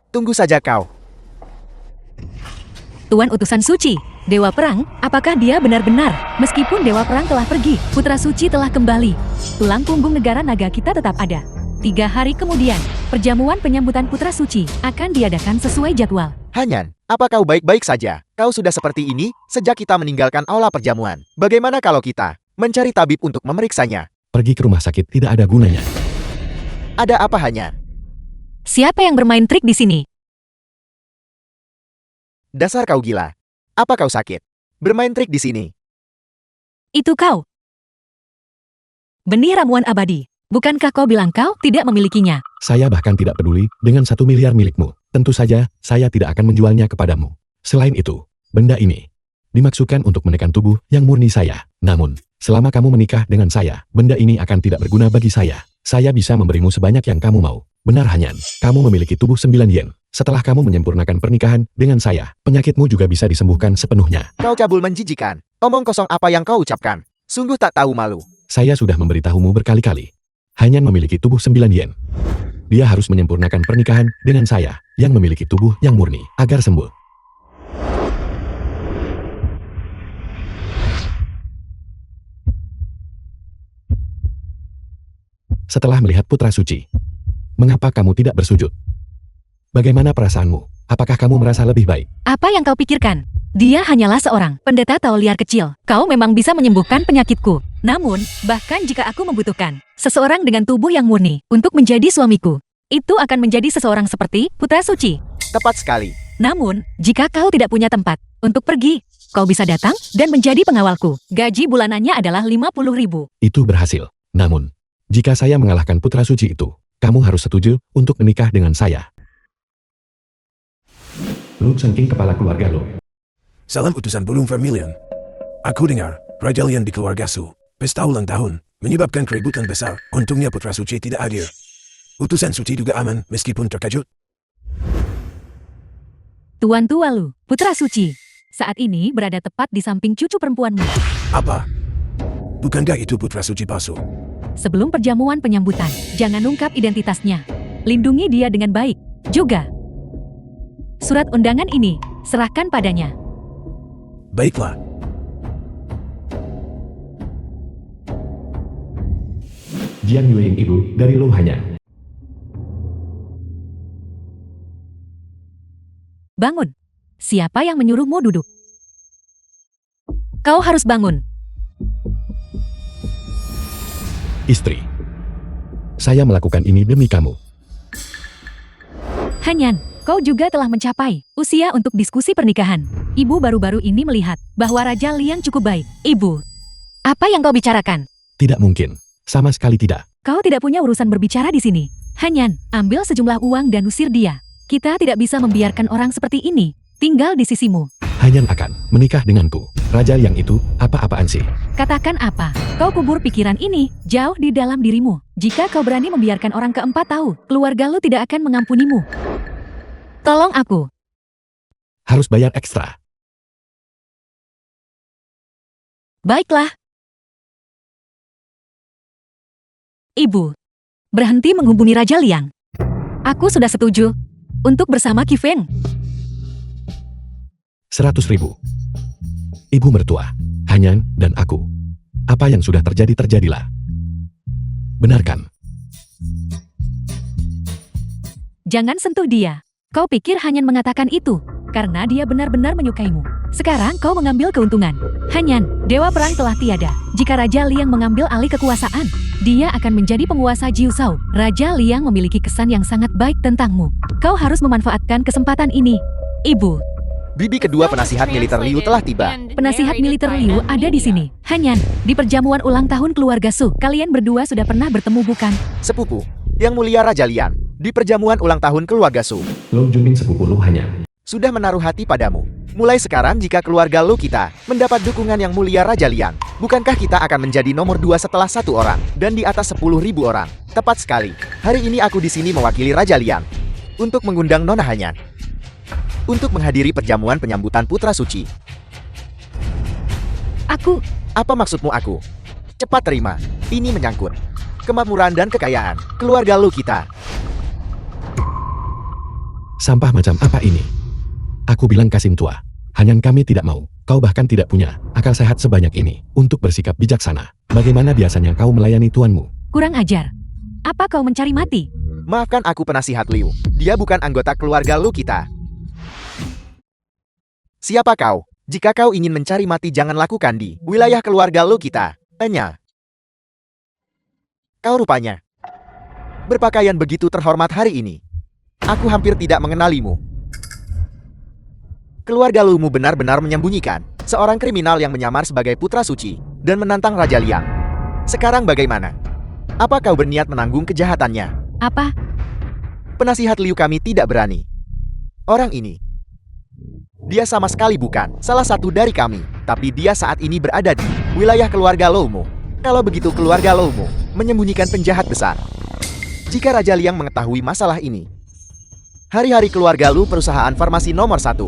Tunggu saja kau. Tuan utusan suci, dewa perang, apakah dia benar-benar? Meskipun dewa perang telah pergi, putra suci telah kembali. Tulang punggung negara naga kita tetap ada. 3 hari kemudian, perjamuan penyambutan putra suci akan diadakan sesuai jadwal. Hanyan, apa kau baik-baik saja? Kau sudah seperti ini sejak kita meninggalkan aula perjamuan. Bagaimana kalau kita mencari tabib untuk memeriksanya? Pergi ke rumah sakit tidak ada gunanya. Ada apa Hanyan? Siapa yang bermain trik di sini? Dasar kau gila. Apa kau sakit? Bermain trik di sini. Itu kau. Benih ramuan abadi. Bukankah kau bilang kau tidak memilikinya? Saya bahkan tidak peduli dengan 1 miliar milikmu. Tentu saja, saya tidak akan menjualnya kepadamu. Selain itu, benda ini dimaksudkan untuk menekan tubuh yang murni saya. Namun, selama kamu menikah dengan saya, benda ini akan tidak berguna bagi saya. Saya bisa memberimu sebanyak yang kamu mau. Benar Hanyan, kamu memiliki tubuh 9 yen. Setelah kamu menyempurnakan pernikahan dengan saya, penyakitmu juga bisa disembuhkan sepenuhnya. Kau cabul menjijikan. Omong kosong apa yang kau ucapkan? Sungguh tak tahu malu. Saya sudah memberitahumu berkali-kali. Hanyan memiliki tubuh 9 yen. Dia harus menyempurnakan pernikahan dengan saya, yang memiliki tubuh yang murni, agar sembuh. Setelah melihat putra suci, mengapa kamu tidak bersujud? Bagaimana perasaanmu? Apakah kamu merasa lebih baik? Apa yang kau pikirkan? Dia hanyalah seorang pendeta tau liar kecil. Kau memang bisa menyembuhkan penyakitku. Namun, bahkan jika aku membutuhkan seseorang dengan tubuh yang murni untuk menjadi suamiku, itu akan menjadi seseorang seperti putra suci. Tepat sekali. Namun, jika kau tidak punya tempat untuk pergi, kau bisa datang dan menjadi pengawalku. Gaji bulanannya adalah 50.000. Itu berhasil. Namun, jika saya mengalahkan putra suci itu, kamu harus setuju untuk menikah dengan saya. Lu Sengking kepala keluarga lo. Salam utusan burung vermilion. Aku dengar, Raja Lian di keluarga Su, pesta ulang tahun, menyebabkan keributan besar. Untungnya putra suci tidak hadir. Utusan suci juga aman, meskipun terkejut. Tuan tua lu, putra suci, saat ini berada tepat di samping cucu perempuanmu. Apa? Bukankah itu putra suci palsu? Sebelum perjamuan penyambutan, jangan ungkap identitasnya. Lindungi dia dengan baik. Juga, surat undangan ini, serahkan padanya. Baiklah. Jiang Yueing ibu dari Lo Hanyan. Bangun. Siapa yang menyuruhmu duduk? Kau harus bangun. Istri, Saya melakukan ini demi kamu. Hanyan, kau juga telah mencapai usia untuk diskusi pernikahan. Ibu baru-baru ini melihat bahwa Raja Liang cukup baik. Ibu, apa yang kau bicarakan? Tidak mungkin. Sama sekali tidak. Kau tidak punya urusan berbicara di sini. Hanyan, ambil sejumlah uang dan usir dia. Kita tidak bisa membiarkan orang seperti ini tinggal di sisimu. Hanyan akan menikah denganku. Raja yang itu, apa-apaan sih? Katakan apa? Kau kubur pikiran ini jauh di dalam dirimu. Jika kau berani membiarkan orang keempat tahu, keluarga lu tidak akan mengampunimu. Tolong aku. Harus bayar ekstra. Baiklah. Ibu, berhenti menghubungi Raja Liang. Aku sudah setuju untuk bersama Qi Feng. 100.000. Ibu mertua, Hanyan, dan aku. Apa yang sudah terjadi terjadilah. Benarkan. Jangan sentuh dia. Kau pikir Hanyan mengatakan itu karena dia benar-benar menyukaimu. Sekarang kau mengambil keuntungan. Hanyan, Dewa Perang telah tiada. Jika Raja Liang mengambil alih kekuasaan, dia akan menjadi penguasa Jiuzhou. Raja Liang memiliki kesan yang sangat baik tentangmu. Kau harus memanfaatkan kesempatan ini. Ibu, Bibi kedua penasihat militer Liu telah tiba. penasihat militer Liu ada di sini. Hanyan, di perjamuan ulang tahun keluarga Su, kalian berdua sudah pernah bertemu bukan? Sepupu, Yang Mulia Raja Lian, di perjamuan ulang tahun keluarga Su, Long Junming sepupu Lu Hanyan. sudah menaruh hati padamu. Mulai sekarang jika keluarga Lu kita mendapat dukungan Yang Mulia Raja Lian, bukankah kita akan menjadi nomor 2 setelah 1 orang dan di atas 10.000 orang? Tepat sekali. Hari ini aku di sini mewakili Raja Lian untuk mengundang Nona Hanyan untuk menghadiri perjamuan penyambutan Putra Suci. Aku, Apa maksudmu aku? Cepat terima. Ini menyangkut kemakmuran dan kekayaan keluarga Lu kita. Sampah macam apa ini? Aku bilang Kasim tua. Hanyan kami tidak mau. Kau bahkan tidak punya akal sehat sebanyak ini untuk bersikap bijaksana. Bagaimana biasanya kau melayani tuanmu? kurang ajar. Apa kau mencari mati? Maafkan aku penasihat Liu. Dia bukan anggota keluarga Lu kita. Siapa kau? Jika kau ingin mencari mati jangan lakukan di wilayah keluarga Lu kita. Tanya. Kau rupanya berpakaian begitu terhormat hari ini. Aku hampir tidak mengenalimu. Keluarga Lumu benar-benar menyembunyikan seorang kriminal yang menyamar sebagai putra suci dan menantang Raja Liang. Sekarang bagaimana? Apa kau berniat menanggung kejahatannya? Apa? Penasihat Liu kami tidak berani. Orang ini, dia sama sekali bukan salah satu dari kami, tapi dia saat ini berada di wilayah keluarga Lumu. Kalau begitu keluarga Lumu menyembunyikan penjahat besar. Jika Raja Liang mengetahui masalah ini, hari-hari keluarga Lu perusahaan farmasi nomor 1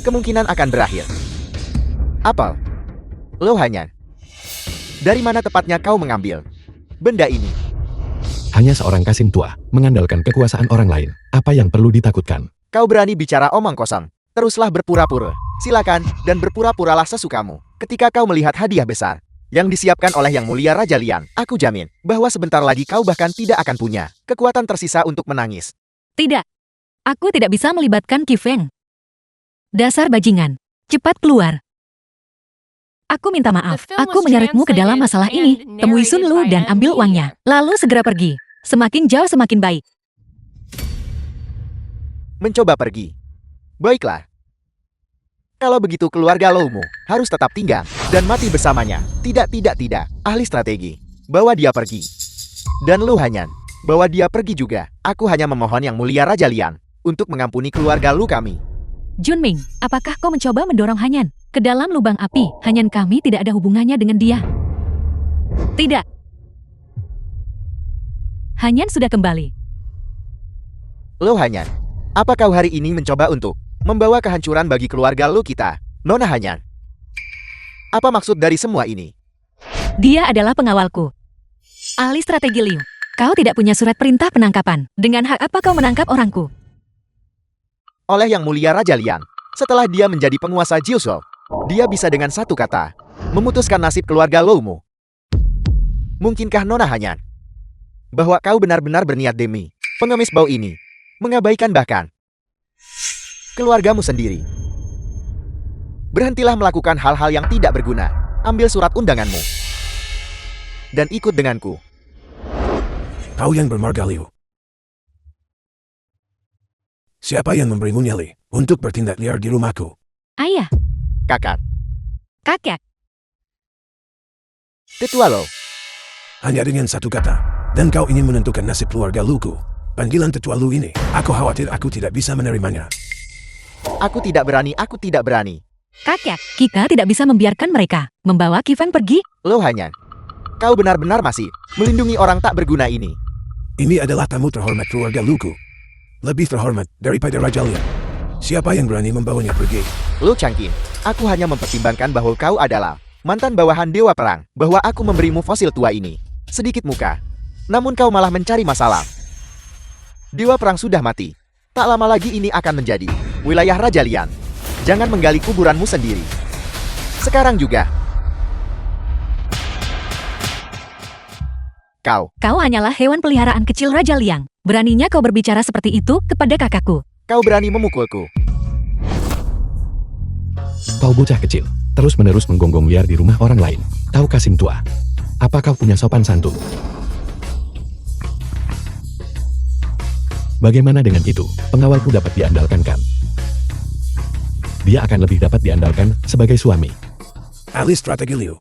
kemungkinan akan berakhir. Apel, Lu Hanyan, dari mana tepatnya kau mengambil benda ini? Hanya seorang Kasim tua mengandalkan kekuasaan orang lain. Apa yang perlu ditakutkan? Kau berani bicara omong kosong. Teruslah berpura-pura. Silakan dan berpura-puralah sesukamu. Ketika kau melihat hadiah besar yang disiapkan oleh Yang Mulia Raja Lian, aku jamin bahwa sebentar lagi kau bahkan tidak akan punya kekuatan tersisa untuk menangis. Tidak. Aku tidak bisa melibatkan Qi Feng. Dasar bajingan. Cepat keluar. Aku minta maaf. Aku menyeretmu ke dalam masalah ini. Temui Sun Lu dan ambil uangnya. Lalu segera pergi. Semakin jauh semakin baik. Mencoba pergi. Baiklah. Kalau begitu keluarga Lumu harus tetap tinggal dan mati bersamanya. Tidak. Ahli strategi. Bawa dia pergi. Dan Lu Hanyan, bawa dia pergi juga. Aku hanya memohon Yang Mulia Raja Lian untuk mengampuni keluarga Lu kami. Junming, apakah kau mencoba mendorong Hanyan ke dalam lubang api? Hanyan kami tidak ada hubungannya dengan dia. Tidak. Hanyan sudah kembali. Lu Hanyan, apa kau hari ini mencoba untuk membawa kehancuran bagi keluarga Lu kita, Nona Hanyan? Apa maksud dari semua ini? Dia adalah pengawalku. Ahli strategi Liu. Kau tidak punya surat perintah penangkapan. Dengan hak apa kau menangkap orangku? Oleh Yang Mulia Raja Lian, setelah dia menjadi penguasa Jiuzhou, dia bisa dengan satu kata memutuskan nasib keluarga Lumu. Mungkinkah Nona Hanyan bahwa kau benar-benar berniat demi pengemis bau ini mengabaikan bahkan keluargamu sendiri? Berhentilah melakukan hal-hal yang tidak berguna. Ambil surat undanganmu dan ikut denganku. Kau yang bermarga Liu. Siapa yang memberimu nyali untuk bertindak liar di rumahku? Ayah, Kakak, kakek, tetua Lo. Hanya dengan satu kata, dan kau ingin menentukan nasib keluarga Luku. Panggilan tetua Lu ini, aku khawatir aku tidak bisa menerimanya. Aku tidak berani, aku tidak berani. kakek. Kita tidak bisa membiarkan mereka membawa Kifeng pergi. Lo Hanyan, kau benar-benar masih melindungi orang tak berguna ini. Ini adalah tamu terhormat keluarga Luku. Lebih terhormat daripada Raja Lian. Siapa yang berani membawanya pergi? Lo Changqing, aku hanya mempertimbangkan bahwa kau adalah mantan bawahan Dewa Perang, bahwa aku memberimu fosil tua ini. Sedikit muka. Namun kau malah mencari masalah. Dewa Perang sudah mati. Tak lama lagi ini akan menjadi wilayah Raja Lian. Jangan menggali kuburanmu sendiri. Sekarang juga. Kau Hanyalah hewan peliharaan kecil Raja Liang. Beraninya kau berbicara seperti itu kepada kakakku. berani memukulku. Kau bocah kecil, terus-menerus menggonggong liar di rumah orang lain. Tahu Kasim tua? Apa kau punya sopan santun? Bagaimana dengan itu? Pengawalku dapat diandalkan kan? Dia akan lebih dapat diandalkan sebagai suami. Ahli strategi Liu.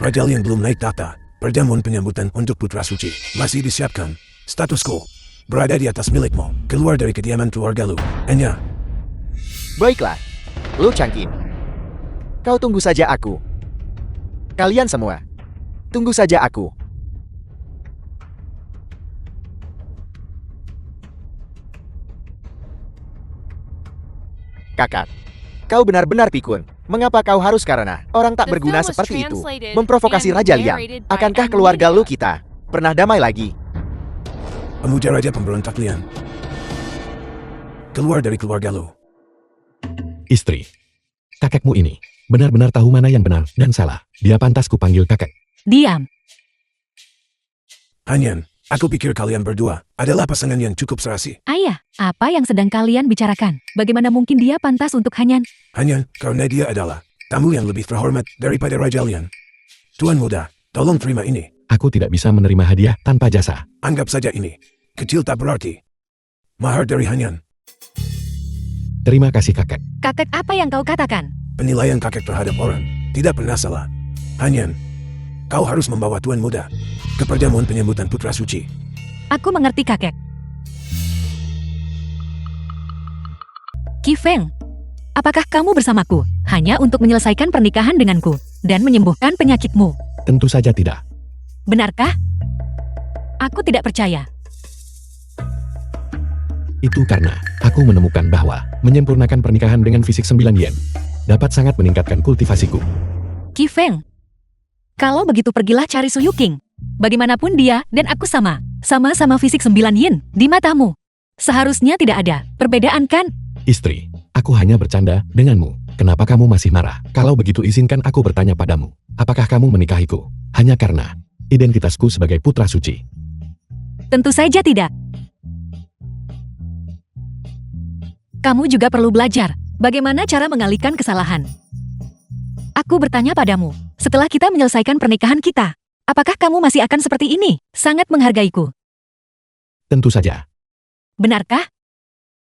Raja Lian belum naik tahta. Perjamuan penyambutan untuk putra suci masih disiapkan. Status quo berada di atas milikmu. Keluar dari kediaman keluarga Lu. Hanya Baiklah, Lo Changqing. Kau tunggu saja aku. Kalian semua, tunggu saja aku. Kakak, kau benar-benar pikun. Mengapa kau harus karena orang tak The berguna film was seperti itu translated memprovokasi and Raja Liang? narrated by Akankah Emily keluarga Liu. Lu kita pernah damai lagi? pemuja Raja Pemberontak Lian. Keluar dari keluarga Lu. Istri. Kakekmu ini benar-benar tahu mana yang benar dan salah. Dia pantas kupanggil kakek. Diam. Hanyan, aku pikir kalian berdua adalah pasangan yang cukup serasi. Ayah, apa yang sedang kalian bicarakan? Bagaimana mungkin dia pantas untuk Hanyan? Hanya karena dia adalah tamu yang lebih terhormat daripada Raja Lian. Tuan muda, tolong terima ini. Aku tidak bisa menerima hadiah tanpa jasa. Anggap saja ini. Kecil tak berarti. Mahar dari Hanyan. Terima kasih kakek. Kakek, apa yang kau katakan? Penilaian kakek terhadap orang tidak pernah salah. Hanyan, kau harus membawa tuan muda ke perjamuan penyambutan putra suci. Aku mengerti kakek. Kifeng, apakah kamu bersamaku hanya untuk menyelesaikan pernikahan denganku dan menyembuhkan penyakitmu? Tentu saja tidak. Benarkah? Aku tidak percaya. Itu karena aku menemukan bahwa menyempurnakan pernikahan dengan fisik 9 yen dapat sangat meningkatkan kultivasiku. Kifeng, kalau begitu pergilah cari Su Yuking. Bagaimanapun dia dan aku sama-sama fisik 9 yin di matamu. Seharusnya tidak ada perbedaan kan? Istri, aku hanya bercanda denganmu. Kenapa kamu masih marah? Kalau begitu izinkan aku bertanya padamu. Apakah kamu menikahiku hanya karena identitasku sebagai putra suci? Tentu saja tidak. Kamu juga perlu belajar bagaimana cara mengalihkan kesalahan. Aku bertanya padamu, setelah kita menyelesaikan pernikahan kita, apakah kamu masih akan seperti ini? Sangat menghargaiku. Tentu saja. Benarkah?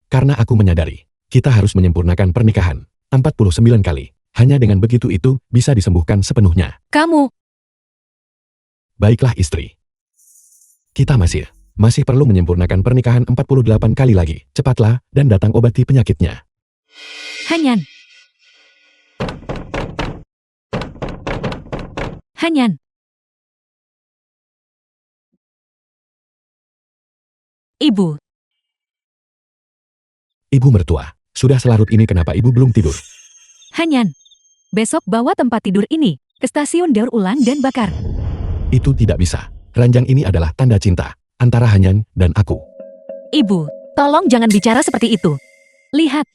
Karena aku menyadari, kita harus menyempurnakan pernikahan 49 kali. Hanya dengan begitu itu bisa disembuhkan sepenuhnya. Kamu, Baiklah istri. Kita masih perlu menyempurnakan pernikahan 48 kali lagi. Cepatlah dan datang obati penyakitnya. Hanyan. Hanyan. Ibu, Ibu mertua, sudah selarut ini kenapa ibu belum tidur? Hanyan. Besok bawa tempat tidur ini ke stasiun daur ulang dan bakar. Itu tidak bisa. Ranjang ini adalah tanda cinta antara Hanyan dan aku. Ibu, tolong jangan bicara seperti itu. Lihat.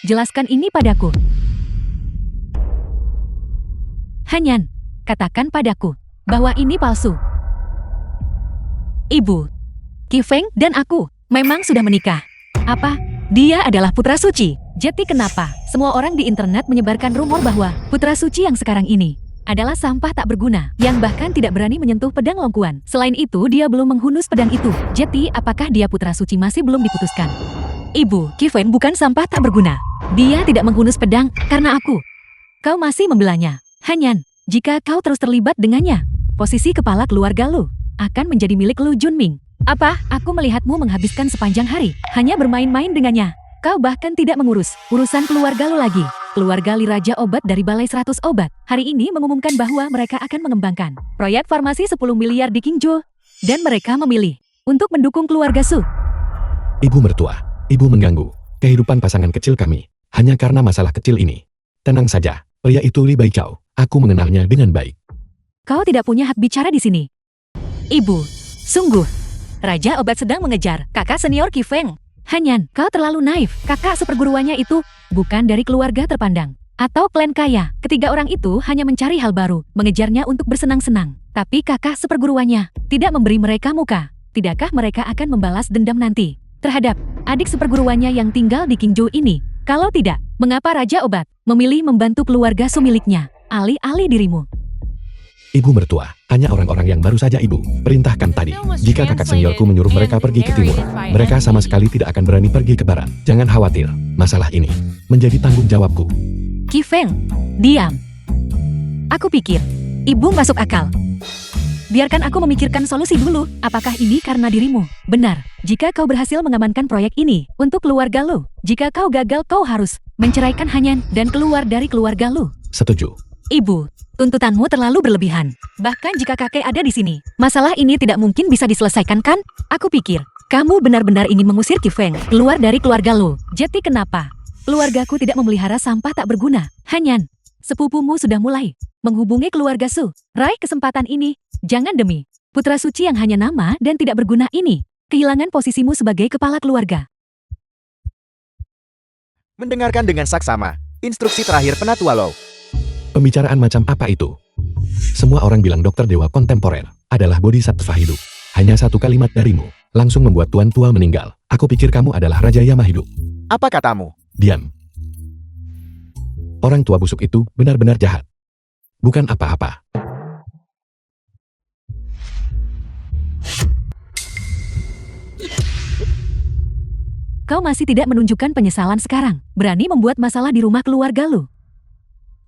Jelaskan ini padaku. Hanyan, katakan padaku bahwa ini palsu. Ibu, Kifeng dan aku memang sudah menikah. Apa? Dia adalah putra suci. Jadi kenapa semua orang di internet menyebarkan rumor bahwa putra suci yang sekarang ini adalah sampah tak berguna, yang bahkan tidak berani menyentuh pedang Longkuan. Selain itu, dia belum menghunus pedang itu. Jadi, apakah dia putra suci masih belum diputuskan? Ibu, Qifeng bukan sampah tak berguna. Dia tidak menghunus pedang karena aku. Kau masih membelanya. Hanyan, jika kau terus terlibat dengannya, posisi kepala keluarga Lu akan menjadi milik Lu Junming. Apa? Aku melihatmu menghabiskan sepanjang hari hanya bermain-main dengannya. Kau bahkan tidak mengurus urusan keluarga Lu lagi. Keluarga Li Raja Obat dari Balai 100 Obat hari ini mengumumkan bahwa mereka akan mengembangkan proyek farmasi 10 miliar di Qingzhou. Dan mereka memilih untuk mendukung keluarga Su. Ibu mertua, ibu mengganggu kehidupan pasangan kecil kami hanya karena masalah kecil ini. Tenang saja, pria itu Li Baichao. Aku mengenalnya dengan baik. Kau tidak punya hak bicara di sini. Ibu, sungguh. Raja Obat sedang mengejar kakak senior Qifeng. Hanyan, kau terlalu naif. Kakak seperguruannya itu bukan dari keluarga terpandang atau klan kaya. Ketiga orang itu hanya mencari hal baru, mengejarnya untuk bersenang-senang. Tapi kakak seperguruannya tidak memberi mereka muka. Tidakkah mereka akan membalas dendam nanti terhadap adik seperguruannya yang tinggal di Qingzhou ini? Kalau tidak, mengapa Raja Obat memilih membantu keluarga Su miliknya, alih-alih dirimu? Ibu mertua, hanya orang-orang yang baru saja ibu perintahkan tadi. Jika kakak seniorku menyuruh mereka pergi ke timur, mereka sama sekali tidak akan berani pergi ke barat. Jangan khawatir, masalah ini menjadi tanggung jawabku. Qifeng, diam. Aku pikir, ibu masuk akal. Biarkan aku memikirkan solusi dulu. Apakah ini karena dirimu? Benar, jika kau berhasil mengamankan proyek ini untuk keluarga Lu. Jika kau gagal, kau harus menceraikan Hanyan dan keluar dari keluarga Lu. Setuju. Ibu, tuntutanmu terlalu berlebihan. Bahkan jika kakek ada di sini, masalah ini tidak mungkin bisa diselesaikan kan? Aku pikir, kamu benar-benar ingin mengusir Qifeng keluar dari keluarga Lu. Jadi kenapa? Keluargaku tidak memelihara sampah tak berguna. Hanyan, sepupumu sudah mulai menghubungi keluarga Su. Raih kesempatan ini. Jangan demi putra suci yang hanya nama dan tidak berguna ini kehilangan posisimu sebagai kepala keluarga. Mendengarkan dengan saksama. Instruksi terakhir Penatua Law. Pembicaraan macam apa itu? Semua orang bilang dokter dewa kontemporer adalah bodhisattva hidup. Hanya satu kalimat darimu langsung membuat tuan tua meninggal. Aku pikir kamu adalah Raja Yama hidup. Apa katamu? Diam. Orang tua busuk itu benar-benar jahat. Bukan apa-apa. Kau masih tidak menunjukkan penyesalan sekarang. Berani membuat masalah di rumah keluarga Lu.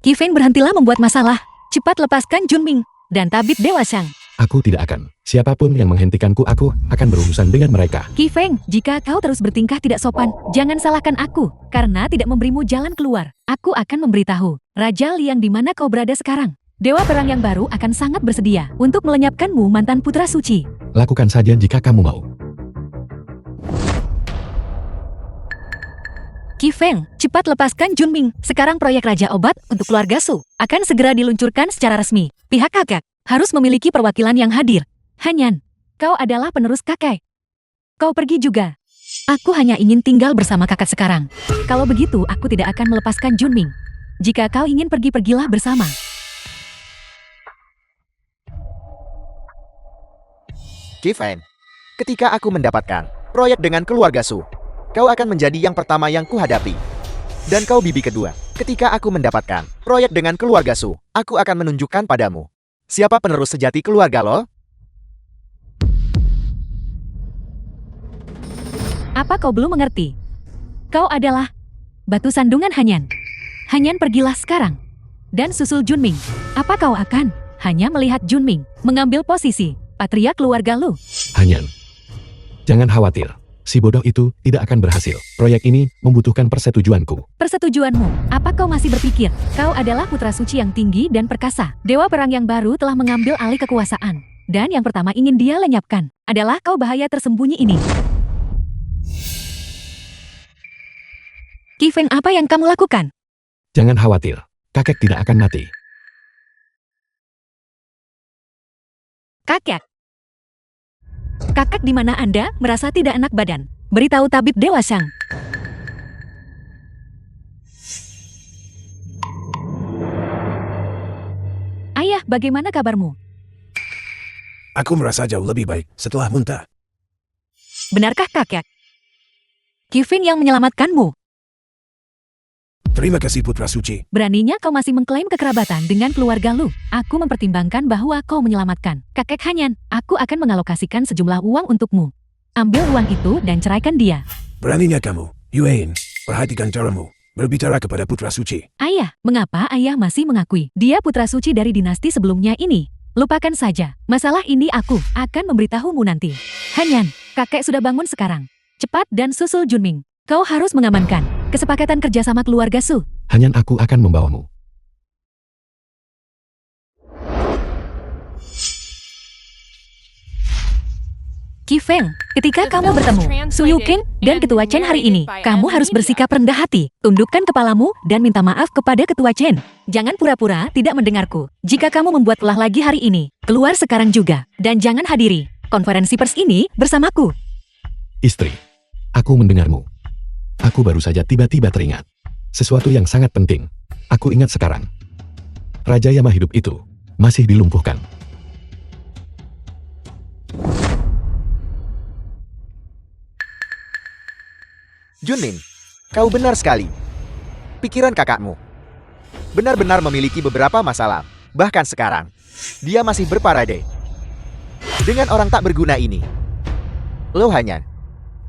Qifeng, berhentilah membuat masalah. Cepat lepaskan Junming dan tabib Dewa Shang. Aku tidak akan. Siapapun yang menghentikanku, aku akan berurusan dengan mereka. Qifeng, jika kau terus bertingkah tidak sopan, jangan salahkan aku karena tidak memberimu jalan keluar. Aku akan memberitahu Raja Li yang di mana kau berada sekarang. Dewa Perang yang baru akan sangat bersedia untuk melenyapkanmu, mantan putra suci. Lakukan saja jika kamu mau. Qifeng, cepat lepaskan Junming. Sekarang proyek Raja Obat untuk keluarga Su akan segera diluncurkan secara resmi. Pihak kakak harus memiliki perwakilan yang hadir. Hanyan, kau adalah penerus kakek. Kau pergi juga. Aku hanya ingin tinggal bersama kakak sekarang. Kalau begitu, aku tidak akan melepaskan Junming. Jika kau ingin pergi, pergilah bersama. Qifeng, ketika aku mendapatkan proyek dengan keluarga Su, kau akan menjadi yang pertama yang kuhadapi. Dan kau bibi kedua. Ketika aku mendapatkan proyek dengan keluarga Su, aku akan menunjukkan padamu siapa penerus sejati keluarga lo. Apa kau belum mengerti? Kau adalah batu sandungan Hanyan. Hanyan, pergilah sekarang dan susul Junming. Apa kau akan hanya melihat Junming mengambil posisi patria keluarga Lu? Hanyan, jangan khawatir. Si bodoh itu tidak akan berhasil. Proyek ini membutuhkan persetujuanku. Persetujuanmu? Apa kau masih berpikir kau adalah putra suci yang tinggi dan perkasa? Dewa Perang yang baru telah mengambil alih kekuasaan. Dan yang pertama ingin dia lenyapkan adalah kau bahaya tersembunyi ini. Qifeng, apa yang kamu lakukan? Jangan khawatir. Kakek tidak akan mati. Kakek. Kakak, di mana Anda merasa tidak enak badan? Beritahu tabib Dewa Shang. Ayah, bagaimana kabarmu? Aku merasa jauh lebih baik setelah muntah. Benarkah kakek? Qifeng yang menyelamatkanmu? Terima kasih Putra Suci. Beraninya kau masih mengklaim kekerabatan dengan keluarga lu. Aku mempertimbangkan bahwa kau menyelamatkan kakek Hanyan. Aku akan mengalokasikan sejumlah uang untukmu. Ambil uang itu dan ceraikan dia. Beraninya kamu, Yuan. Perhatikan caramu. Berbicara kepada Putra Suci. Ayah, mengapa ayah masih mengakui dia putra suci dari dinasti sebelumnya ini? Lupakan saja. Masalah ini aku akan memberitahumu nanti. Hanyan, kakek sudah bangun sekarang. Cepat dan susul Junming. Kau harus mengamankan kesepakatan kerjasama keluarga Su. Hanyan, aku akan membawamu. Qi Feng, ketika kamu bertemu Su Yuqing dan Ketua Chen hari ini, kamu harus bersikap rendah hati, tundukkan kepalamu dan minta maaf kepada Ketua Chen. Jangan pura-pura tidak mendengarku. Jika kamu membuat ulah lagi hari ini, keluar sekarang juga, dan jangan hadiri konferensi pers ini bersamaku. Istri, aku mendengarmu. Aku baru saja tiba-tiba teringat sesuatu yang sangat penting. Aku ingat sekarang. Raja Yama hidup itu masih dilumpuhkan. Junmin, kau benar sekali. Pikiran kakakmu benar-benar memiliki beberapa masalah. Bahkan sekarang, dia masih berparade dengan orang tak berguna ini. Lo Hanyan,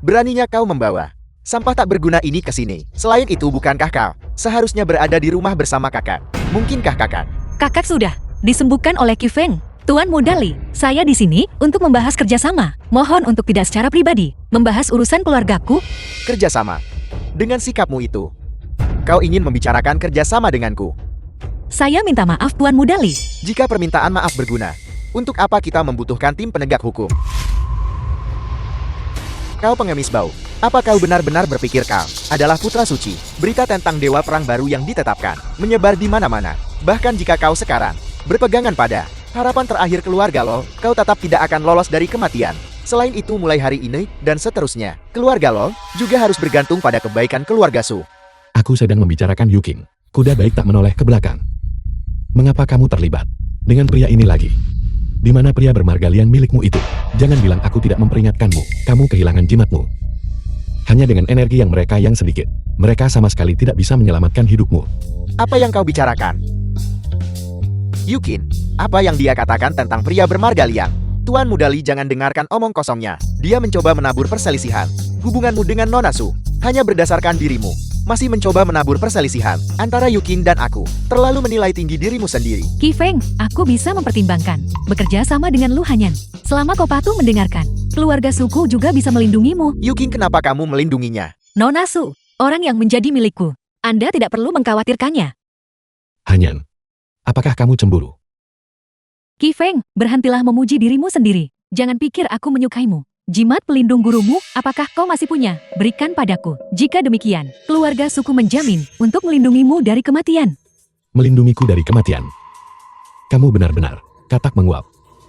beraninya kau membawa sampah tak berguna ini ke sini. Selain itu, bukankah kau seharusnya berada di rumah bersama kakak? Mungkinkah kakak? Kakak sudah disembuhkan oleh Qi Feng. Tuan Muda Li, saya di sini untuk membahas kerjasama. Mohon untuk tidak secara pribadi membahas urusan keluargaku. Kerjasama? Dengan sikapmu itu, kau ingin membicarakan kerjasama denganku? Saya minta maaf Tuan Muda Li. Jika permintaan maaf berguna, untuk apa kita membutuhkan tim penegak hukum? Kau pengemis bau, apa kau benar-benar berpikir kau adalah putra suci? Berita tentang dewa perang baru yang ditetapkan menyebar di mana-mana. Bahkan jika kau sekarang berpegangan pada harapan terakhir keluarga lo, kau tetap tidak akan lolos dari kematian. Selain itu, mulai hari ini dan seterusnya, keluarga lo juga harus bergantung pada kebaikan keluarga Su. Aku sedang membicarakan Yuqing. Kuda baik tak menoleh ke belakang. Mengapa kamu terlibat dengan pria ini lagi? Di mana pria bermargalian milikmu itu? Jangan bilang aku tidak memperingatkanmu. Kamu kehilangan jimatmu. Hanya dengan energi yang mereka yang sedikit, mereka sama sekali tidak bisa menyelamatkan hidupmu. Apa yang kau bicarakan? Yuqing, apa yang dia katakan tentang pria bermargalian? Tuan Muda Li, jangan dengarkan omong kosongnya. Dia mencoba menabur perselisihan hubunganmu dengan Nona Su hanya berdasarkan dirimu. Masih mencoba menabur perselisihan antara Yuqing dan aku. Terlalu menilai tinggi dirimu sendiri. Qi Feng, aku bisa mempertimbangkan bekerja sama dengan Lu Hanyan. Selama kau patuh mendengarkan, keluarga suku juga bisa melindungimu. Yuqing, kenapa kamu melindunginya? Nona Su, orang yang menjadi milikku. Anda tidak perlu mengkhawatirkannya. Hanyan, apakah kamu cemburu? Qi Feng, berhentilah memuji dirimu sendiri. Jangan pikir aku menyukaimu. Jimat pelindung gurumu, apakah kau masih punya? Berikan padaku. Jika demikian, keluarga suku menjamin untuk melindungimu dari kematian. Melindungiku dari kematian. Kamu benar-benar katak menguap.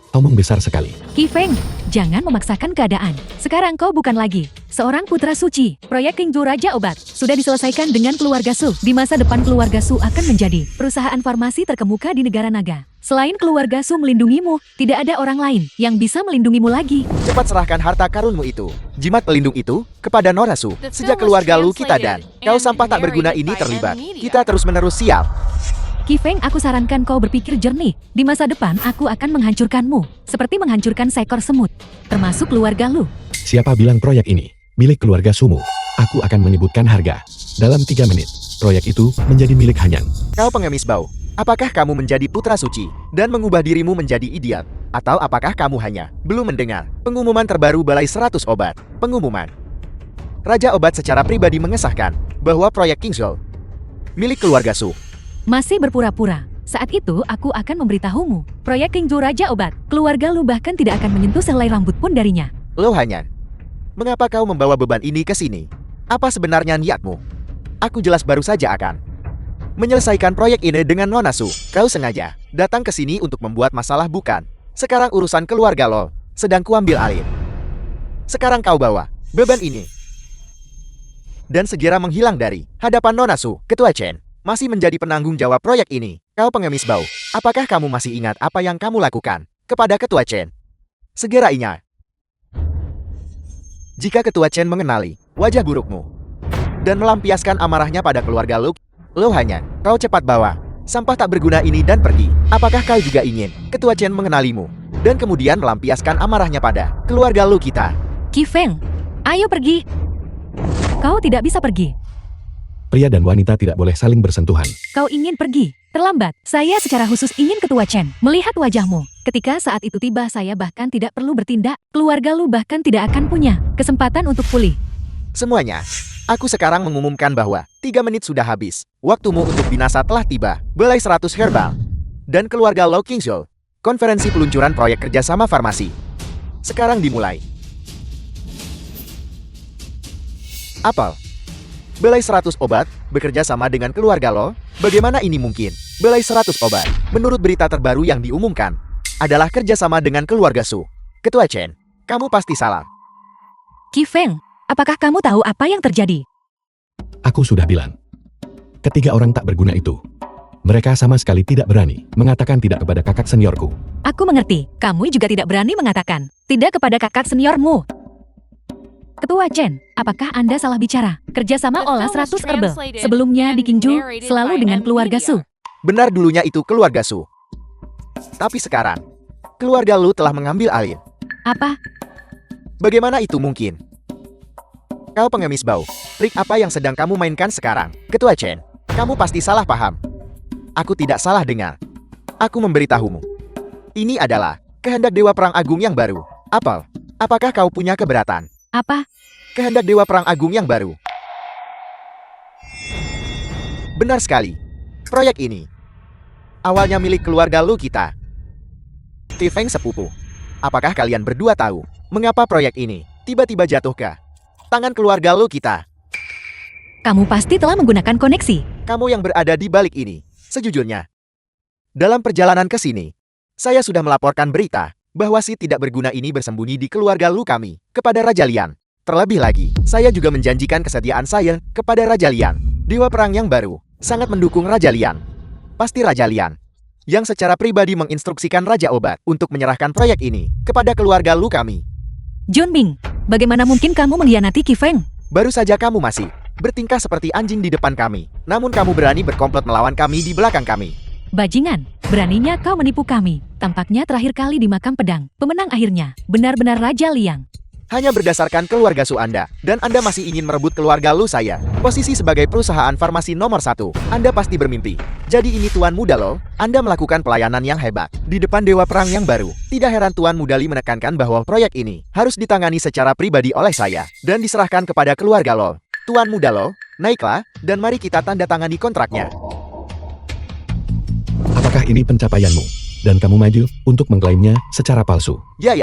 Omong besar sekali. Qi Feng, jangan memaksakan keadaan. Sekarang kau bukan lagi seorang putra suci. Proyek Kingju Raja Obat sudah diselesaikan dengan keluarga Su. Di masa depan keluarga Su akan menjadi perusahaan farmasi terkemuka di negara naga. Selain keluarga Su melindungimu, tidak ada orang lain yang bisa melindungimu lagi. Cepat serahkan harta karunmu itu, jimat pelindung itu, kepada Nona Su. Sejak keluarga Lu kita dan kau sampah tak berguna ini terlibat, kita terus-menerus sial. Qi Feng, aku sarankan kau berpikir jernih. Di masa depan, aku akan menghancurkanmu. Seperti menghancurkan seekor semut. Termasuk keluarga Lu. Siapa bilang proyek ini milik keluarga Sumu? Aku akan menyebutkan harga. Dalam 3 menit, proyek itu menjadi milik Hanyan. Kau pengemis bau. Apakah kamu menjadi putra suci dan mengubah dirimu menjadi idiot? Atau apakah kamu hanya belum mendengar pengumuman terbaru Balai 100 Obat? Pengumuman Raja Obat secara pribadi mengesahkan bahwa proyek Kingzhou milik keluarga Su. Masih berpura-pura. Saat itu aku akan memberitahumu. Proyek Kingju Raja Obat, keluarga Lu bahkan tidak akan menyentuh sehelai rambut pun darinya. Lo Hanyan, mengapa kau membawa beban ini ke sini? Apa sebenarnya niatmu? Aku jelas baru saja akan menyelesaikan proyek ini dengan Nona Su. Kau sengaja datang ke sini untuk membuat masalah, bukan? Sekarang urusan keluarga lo sedang kuambil alih. Sekarang kau bawa beban ini dan segera menghilang dari hadapan Nona Su. Ketua Chen masih menjadi penanggung jawab proyek ini. Kau pengemis bau, apakah kamu masih ingat apa yang kamu lakukan kepada Ketua Chen? Segera ingat. Jika Ketua Chen mengenali wajah burukmu dan melampiaskan amarahnya pada keluarga Lu, Lo hanya, kau cepat bawa sampah tak berguna ini dan pergi. Apakah kau juga ingin Ketua Chen mengenalimu dan kemudian melampiaskan amarahnya pada keluarga lo kita? Qi Feng, ayo pergi. Kau tidak bisa pergi. Pria dan wanita tidak boleh saling bersentuhan. Kau ingin pergi. Terlambat. Saya secara khusus ingin Ketua Chen melihat wajahmu. Ketika saat itu tiba, saya bahkan tidak perlu bertindak. Keluarga lu bahkan tidak akan punya kesempatan untuk pulih. Semuanya, aku sekarang mengumumkan bahwa 3 menit sudah habis. Waktumu untuk binasa telah tiba. Belai 100 Herbal dan keluarga Lo Qingzhou. Konferensi peluncuran proyek kerjasama farmasi sekarang dimulai. Apel, Belai 100 obat bekerja sama dengan keluarga Lo. Bagaimana ini mungkin? Belai 100 obat, menurut berita terbaru yang diumumkan, adalah kerjasama dengan keluarga Su. Ketua Chen, kamu pasti salah. Qi Feng, apakah kamu tahu apa yang terjadi? Aku sudah bilang. Ketiga orang tak berguna itu. Mereka sama sekali tidak berani mengatakan tidak kepada kakak seniorku. Aku mengerti, kamu juga tidak berani mengatakan tidak kepada kakak seniormu. Ketua Chen, apakah Anda salah bicara? Kerjasama The olah film was 100 herbal. translated Sebelumnya di and Qingzhou narrated selalu by dengan M. keluarga Media. Su. Benar dulunya itu keluarga Su. Tapi sekarang, keluarga Lu telah mengambil alih. Apa? Bagaimana itu mungkin? Kau pengemis bau. Trik apa yang sedang kamu mainkan sekarang? Ketua Chen, kamu pasti salah paham. Aku tidak salah dengar. Aku memberitahumu. Ini adalah kehendak Dewa Perang Agung yang baru. Apel, apakah kau punya keberatan? Apa? Kehendak Dewa Perang Agung yang baru. Benar sekali. Proyek ini awalnya milik keluarga Lu kita. Qi Feng sepupu. Apakah kalian berdua tahu mengapa proyek ini tiba-tiba jatuh ke tangan keluarga Lu kita? Kamu pasti telah menggunakan koneksi. Kamu yang berada di balik ini. Sejujurnya, dalam perjalanan ke sini, saya sudah melaporkan berita bahwa si tidak berguna ini bersembunyi di keluarga Lu kami kepada Raja Lian. Terlebih lagi, saya juga menjanjikan kesetiaan saya kepada Raja Lian. Dewa Perang yang baru sangat mendukung Raja Lian. Pasti Raja Lian yang secara pribadi menginstruksikan Raja Obat untuk menyerahkan proyek ini kepada keluarga Lu kami. Junbing, bagaimana mungkin kamu mengkhianati Qi Feng? Baru saja kamu masih bertingkah seperti anjing di depan kami. Namun kamu berani berkomplot melawan kami di belakang kami. Bajingan, beraninya kau menipu kami. Tampaknya terakhir kali di makam pedang. Pemenang akhirnya, benar-benar Raja Liang. Hanya berdasarkan keluarga Su Anda, dan Anda masih ingin merebut keluarga Lu saya. Posisi sebagai perusahaan farmasi nomor 1, Anda pasti bermimpi. Jadi ini Tuan Muda Lo, Anda melakukan pelayanan yang hebat di depan Dewa Perang yang baru. Tidak heran Tuan Muda Li menekankan bahwa proyek ini harus ditangani secara pribadi oleh saya, dan diserahkan kepada keluarga Lo. Tuan Muda Lo, naiklah, dan mari kita tanda tangani kontraknya. Apakah ini pencapaianmu? Dan kamu maju untuk mengklaimnya secara palsu. Ya,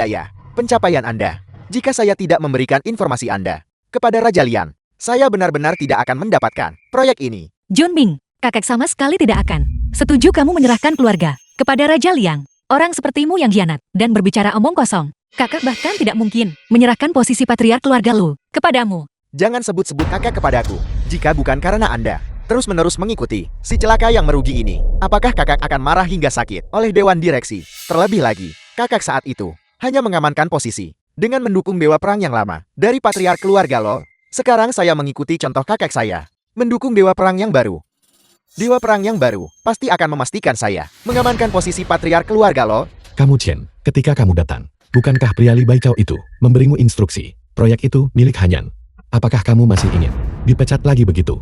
pencapaian Anda. Jika saya tidak memberikan informasi Anda kepada Raja Lian, saya benar-benar tidak akan mendapatkan proyek ini. Junbing, kakek sama sekali tidak akan setuju kamu menyerahkan keluarga kepada Raja Liang. Orang sepertimu yang hianat dan berbicara omong kosong. Kakak bahkan tidak mungkin menyerahkan posisi patriark keluarga Lu kepadamu. Jangan sebut-sebut kakak kepadaku, jika bukan karena Anda terus-menerus mengikuti si celaka yang merugi ini. Apakah kakak akan marah hingga sakit oleh Dewan Direksi? Terlebih lagi, kakak saat itu hanya mengamankan posisi dengan mendukung Dewa Perang yang lama dari patriark keluarga Lo. Sekarang saya mengikuti contoh kakek saya, mendukung Dewa Perang yang baru. Dewa Perang yang baru pasti akan memastikan saya mengamankan posisi patriark keluarga Lo. Kamu Chen, ketika kamu datang, bukankah pria Li Baicao itu memberimu instruksi? Proyek itu milik Hanyan. Apakah kamu masih ingin dipecat lagi begitu?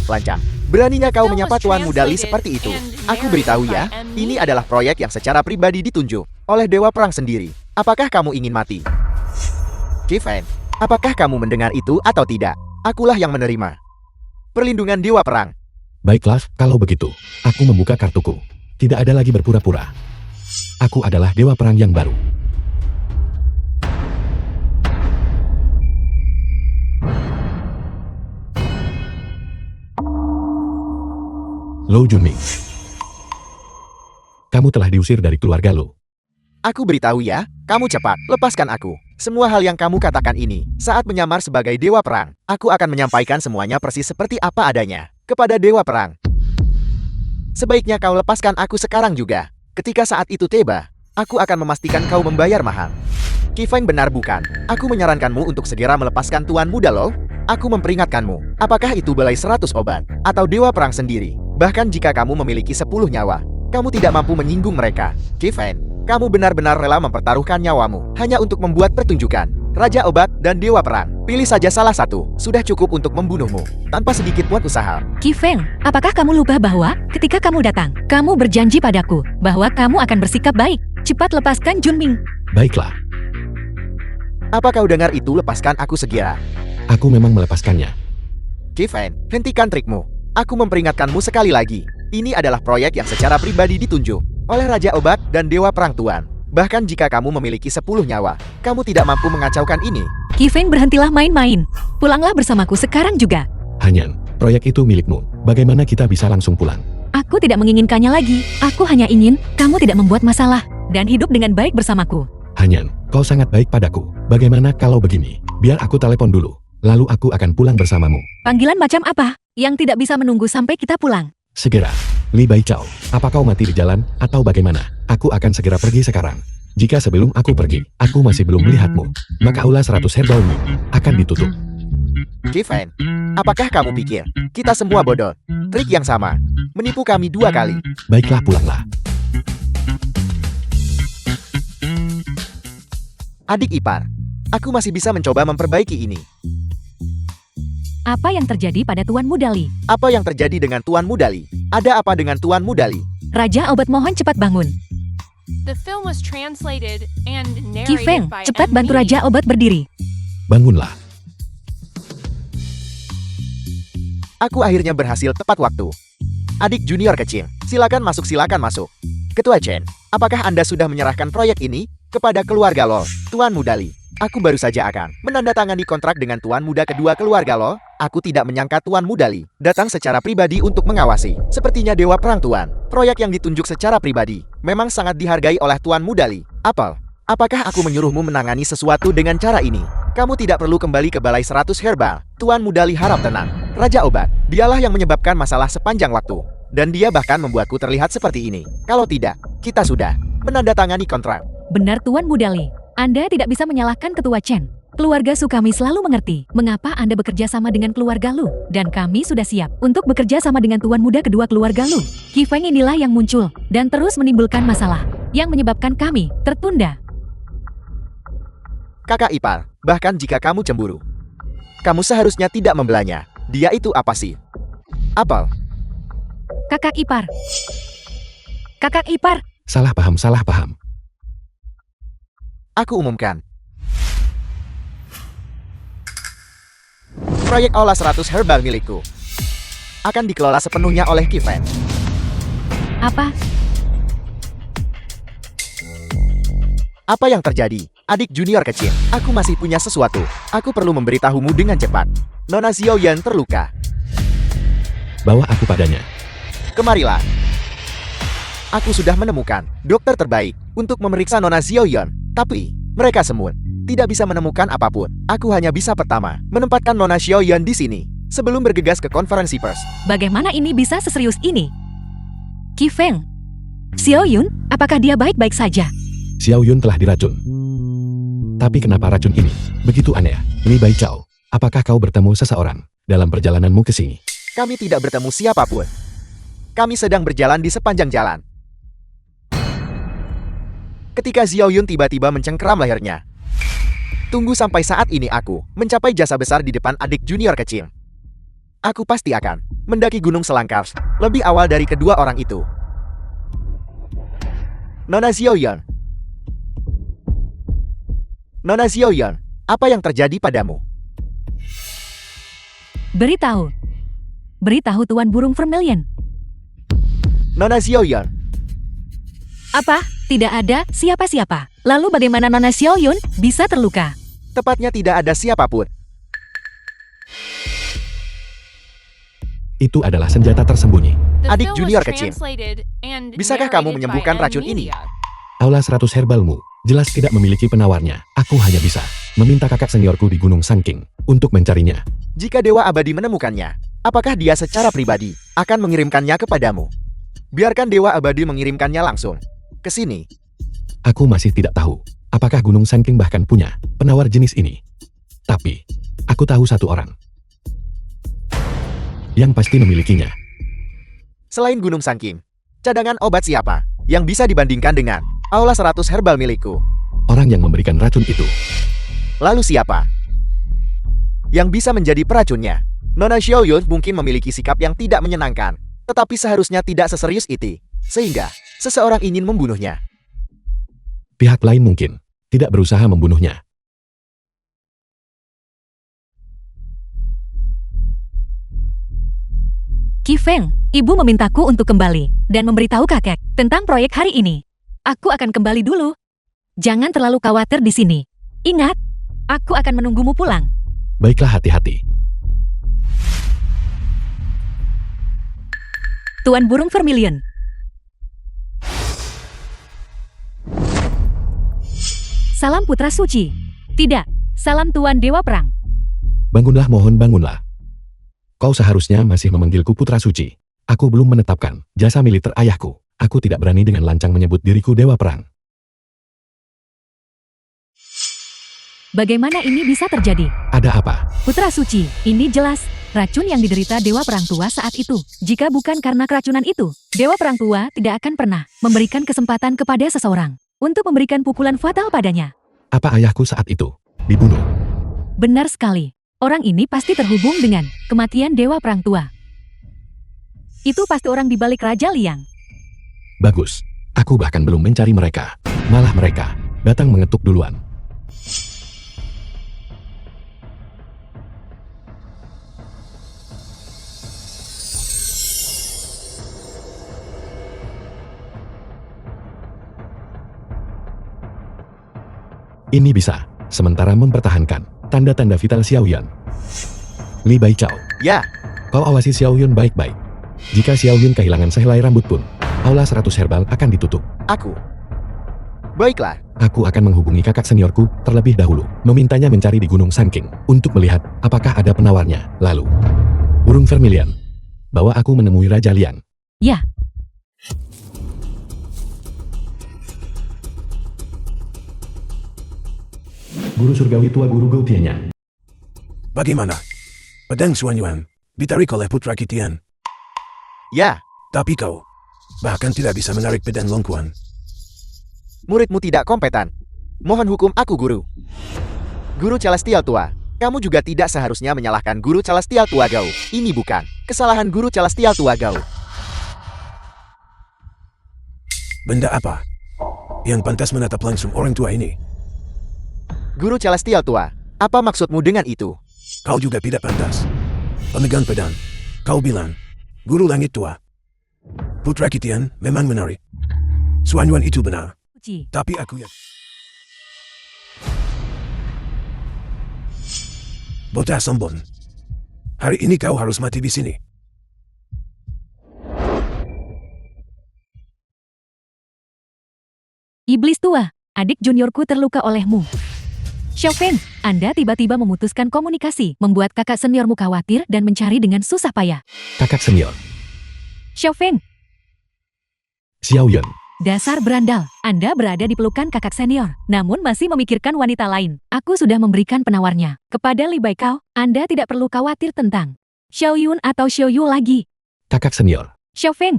Lancang, beraninya kau menyapa Tuan Muda Li seperti itu. Aku beritahu ya, ini adalah proyek yang secara pribadi ditunjuk oleh Dewa Perang sendiri. Apakah kamu ingin mati? Qi Feng, apakah kamu mendengar itu atau tidak? Akulah yang menerima perlindungan Dewa Perang. Baiklah, kalau begitu, aku membuka kartuku. Tidak ada lagi berpura-pura. Aku adalah Dewa Perang yang baru. Lo Junming, kamu telah diusir dari keluarga Lo. Aku beritahu ya, kamu cepat, lepaskan aku. Semua hal yang kamu katakan ini, saat menyamar sebagai Dewa Perang, aku akan menyampaikan semuanya persis seperti apa adanya kepada Dewa Perang. Sebaiknya kau lepaskan aku sekarang juga. Ketika saat itu tiba, aku akan memastikan kau membayar mahal. Qi Feng benar bukan? Aku menyarankanmu untuk segera melepaskan Tuan Muda Lo. Aku memperingatkanmu, apakah itu balai 100 obat, atau dewa perang sendiri. Bahkan jika kamu memiliki 10 nyawa, kamu tidak mampu menyinggung mereka. Kevin, kamu benar-benar rela mempertaruhkan nyawamu, hanya untuk membuat pertunjukan. Raja obat dan dewa perang, pilih saja salah satu, sudah cukup untuk membunuhmu, tanpa sedikit pun usaha. Kifeng, apakah kamu lupa bahwa ketika kamu datang, kamu berjanji padaku bahwa kamu akan bersikap baik. Cepat lepaskan Junming. Baiklah, Apa kau dengar itu? Lepaskan aku segera. aku memang melepaskannya. Kevin, hentikan trikmu. Aku memperingatkanmu sekali lagi. Ini adalah proyek yang secara pribadi ditunjuk oleh Raja Obat dan Dewa Perang Tuan. Bahkan jika kamu memiliki 10 nyawa, kamu tidak mampu mengacaukan ini. Kifeng, berhentilah main-main. Pulanglah bersamaku sekarang juga. Hanyan, proyek itu milikmu. Bagaimana kita bisa langsung pulang? Aku tidak menginginkannya lagi. Aku hanya ingin kamu tidak membuat masalah dan hidup dengan baik bersamaku. Hanyan, kau sangat baik padaku. Bagaimana kalau begini? Biar aku telepon dulu. Lalu aku akan pulang bersamamu. Panggilan macam apa yang tidak bisa menunggu sampai kita pulang? Segera. Li Baichao, apa kau mati di jalan atau bagaimana? Aku akan segera pergi sekarang. Jika sebelum aku pergi, aku masih belum melihatmu, maka aula 100 herbalmu akan ditutup. Kevin, apakah kamu pikir kita semua bodoh? Trik yang sama, menipu kami 2 kali. Baiklah, pulanglah. Adik ipar, aku masih bisa mencoba memperbaiki ini. Apa yang terjadi pada Tuan Mudali? Apa yang terjadi dengan Tuan Mudali? Ada apa dengan Tuan Mudali? Raja Obat, mohon cepat bangun. The film was translated and narrated Kifeng, by cepat N. bantu Media. Raja Obat berdiri. Bangunlah. Aku akhirnya berhasil tepat waktu. Adik junior kecil, silakan masuk, silakan masuk. Ketua Chen, apakah Anda sudah menyerahkan proyek ini kepada keluarga Lo, Tuan Mudali? Aku baru saja akan menandatangani kontrak dengan Tuan Muda kedua keluarga Lo. Aku tidak menyangka Tuan Mudali datang secara pribadi untuk mengawasi. Sepertinya Dewa Perang Tuan. Proyek yang ditunjuk secara pribadi memang sangat dihargai oleh Tuan Mudali. Apel, apakah aku menyuruhmu menangani sesuatu dengan cara ini? Kamu tidak perlu kembali ke balai 100 herbal. Tuan Mudali harap tenang. Raja Obat, dialah yang menyebabkan masalah sepanjang waktu. Dan dia bahkan membuatku terlihat seperti ini. Kalau tidak, kita sudah menandatangani kontrak. Benar Tuan Mudali, Anda tidak bisa menyalahkan Ketua Chen. Keluarga Sukami selalu mengerti mengapa Anda bekerja sama dengan keluarga Lu. Dan kami sudah siap untuk bekerja sama dengan Tuan Muda kedua keluarga Lu. Kifeng inilah yang muncul dan terus menimbulkan masalah yang menyebabkan kami tertunda. Kakak ipar, bahkan jika kamu cemburu, kamu seharusnya tidak membelanya. Dia itu apa sih? Apel, Kakak ipar. Kakak ipar. Salah paham, salah paham. aku umumkan. Proyek Aula 100 Herbal milikku akan dikelola sepenuhnya oleh Kevin. Apa? Apa yang terjadi? Adik junior kecil, aku masih punya sesuatu. Aku perlu memberitahumu dengan cepat. Nona Xiaoyan terluka. Bawa aku padanya. Kemarilah. Aku sudah menemukan dokter terbaik untuk memeriksa Nona Xiaoyan. Tapi, mereka semua tidak bisa menemukan apapun. Aku hanya bisa pertama menempatkan Nona Xiaoyan di sini sebelum bergegas ke konferensi pers. Bagaimana ini bisa seserius ini? Kifeng. Xiaoyun, apakah dia baik-baik saja? Xiao Yun telah diracun. Tapi kenapa racun ini begitu aneh? Li Baichao, apakah kau bertemu seseorang dalam perjalananmu ke sini? Kami tidak bertemu siapapun. Kami sedang berjalan di sepanjang jalan. Ketika Xiaoyun tiba-tiba mencengkeram lehernya. Tunggu sampai saat ini aku mencapai jasa besar di depan adik junior kecil. Aku pasti akan mendaki Gunung Selangkars lebih awal dari kedua orang itu. Nona Xiaoyan. Nona Xiaoyan, apa yang terjadi padamu? Beritahu. Beritahu Tuan Burung Vermilion. Nona Xiaoyan, Apa? Tidak ada siapa-siapa. Lalu bagaimana Nona Xiaoyun bisa terluka? tepatnya tidak ada siapapun. Itu adalah senjata tersembunyi. The Adik film junior was kecil. translated and Bisakah kamu narrated menyembuhkan by N. racun ini? Media. Aula 100 herbalmu jelas tidak memiliki penawarnya. Aku hanya bisa meminta kakak seniorku di Gunung Sanking untuk mencarinya. Jika Dewa Abadi menemukannya, apakah dia secara pribadi akan mengirimkannya kepadamu? Biarkan Dewa Abadi mengirimkannya langsung ke sini. Aku masih tidak tahu apakah Gunung Sanking bahkan punya penawar jenis ini. Tapi, aku tahu satu orang. yang pasti memilikinya. Selain Gunung Sangking, cadangan obat siapa yang bisa dibandingkan dengan Aula 100 herbal milikku? Orang yang memberikan racun itu. Lalu siapa yang bisa menjadi peracunnya? Nona Xiaoyun mungkin memiliki sikap yang tidak menyenangkan, tetapi seharusnya tidak seserius itu, sehingga seseorang ingin membunuhnya. Pihak lain mungkin tidak berusaha membunuhnya. Qi Feng, ibu memintaku untuk kembali dan memberitahu kakek tentang proyek hari ini. Aku akan kembali dulu. Jangan terlalu khawatir di sini. Ingat, aku akan menunggumu pulang. Baiklah, hati-hati. Tuan Burung Vermilion. Salam Putra Suci. Tidak, salam Tuan Dewa Perang. Bangunlah, mohon bangunlah. Kau seharusnya masih memanggilku Putra Suci. Aku belum menetapkan jasa militer ayahku. Aku tidak berani dengan lancang menyebut diriku Dewa Perang. Bagaimana ini bisa terjadi? Ada apa? Putra Suci, ini jelas racun yang diderita Dewa Perang Tua saat itu. Jika bukan karena keracunan itu, Dewa Perang Tua tidak akan pernah memberikan kesempatan kepada seseorang untuk memberikan pukulan fatal padanya. Apa ayahku saat itu dibunuh? Benar sekali. Orang ini pasti terhubung dengan kematian Dewa Perang Tua. Itu pasti orang di balik Raja Liang. Bagus. Aku bahkan belum mencari mereka. Malah mereka datang mengetuk duluan. Ini bisa sementara mempertahankan tanda-tanda vital Xiaoyun. Li Baichao, Ya, kau awasi Xiaoyun baik-baik. Jika Xiaoyun kehilangan sehelai rambut pun, Aula 100 herbal akan ditutup. aku. Baiklah, Aku akan menghubungi kakak seniorku terlebih dahulu, memintanya mencari di Gunung Sangking untuk melihat apakah ada penawarnya. Lalu, Burung Vermilion, bawa aku menemui Raja Liang. Ya, Guru surgawi tua Guru Gautianya. Bagaimana? Pedang Xuanyuan ditarik oleh Putra Kitian. ya, Tapi kau bahkan tidak bisa menarik pedang Longkuan. muridmu tidak kompeten. Mohon hukum aku, Guru. Guru Celestial Tua, kamu juga tidak seharusnya menyalahkan Guru Celestial Tua Gao. Ini bukan kesalahan Guru Celestial Tua Gao. Benda apa yang pantas menatap langsung orang tua ini? Guru Celestial Tua, apa maksudmu dengan itu? Kau juga tidak pantas. Pemegang pedang, kau bilang, Guru Langit Tua. Putra Kitian memang menarik. Xuanyuan itu benar, Suci. tapi aku yakin. Bocah sombong. Hari ini kau harus mati di sini. Iblis tua, adik juniorku terluka olehmu. Xiao Feng, Anda tiba-tiba memutuskan komunikasi, membuat kakak seniormu khawatir dan mencari dengan susah payah. Kakak senior, Xiao Feng, Xiaoyun. dasar berandal. Anda berada di pelukan kakak senior, namun masih memikirkan wanita lain. Aku sudah memberikan penawarnya. Kepada Li Baikao, Anda tidak perlu khawatir tentang Xiaoyun atau Xiaoyu lagi. Kakak senior, Xiao Feng,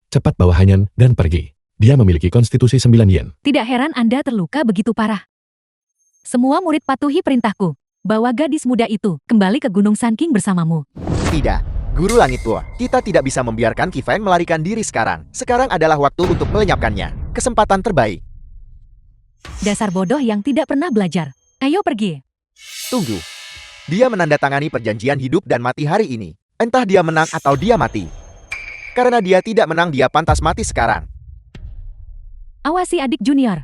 cepat bawa Hanyan dan pergi. Dia memiliki konstitusi 9 yen. tidak heran Anda terluka begitu parah. Semua murid patuhi perintahku. Bawa gadis muda itu kembali ke Gunung Sangking bersamamu. Tidak, Guru Langit Tua, kita tidak bisa membiarkan Qi Feng melarikan diri sekarang. Sekarang adalah waktu untuk melenyapkannya. Kesempatan terbaik. Dasar bodoh yang tidak pernah belajar. Ayo pergi. Tunggu. Dia menandatangani perjanjian hidup dan mati hari ini. Entah dia menang atau dia mati. Karena dia tidak menang, dia pantas mati sekarang. Awasi adik junior.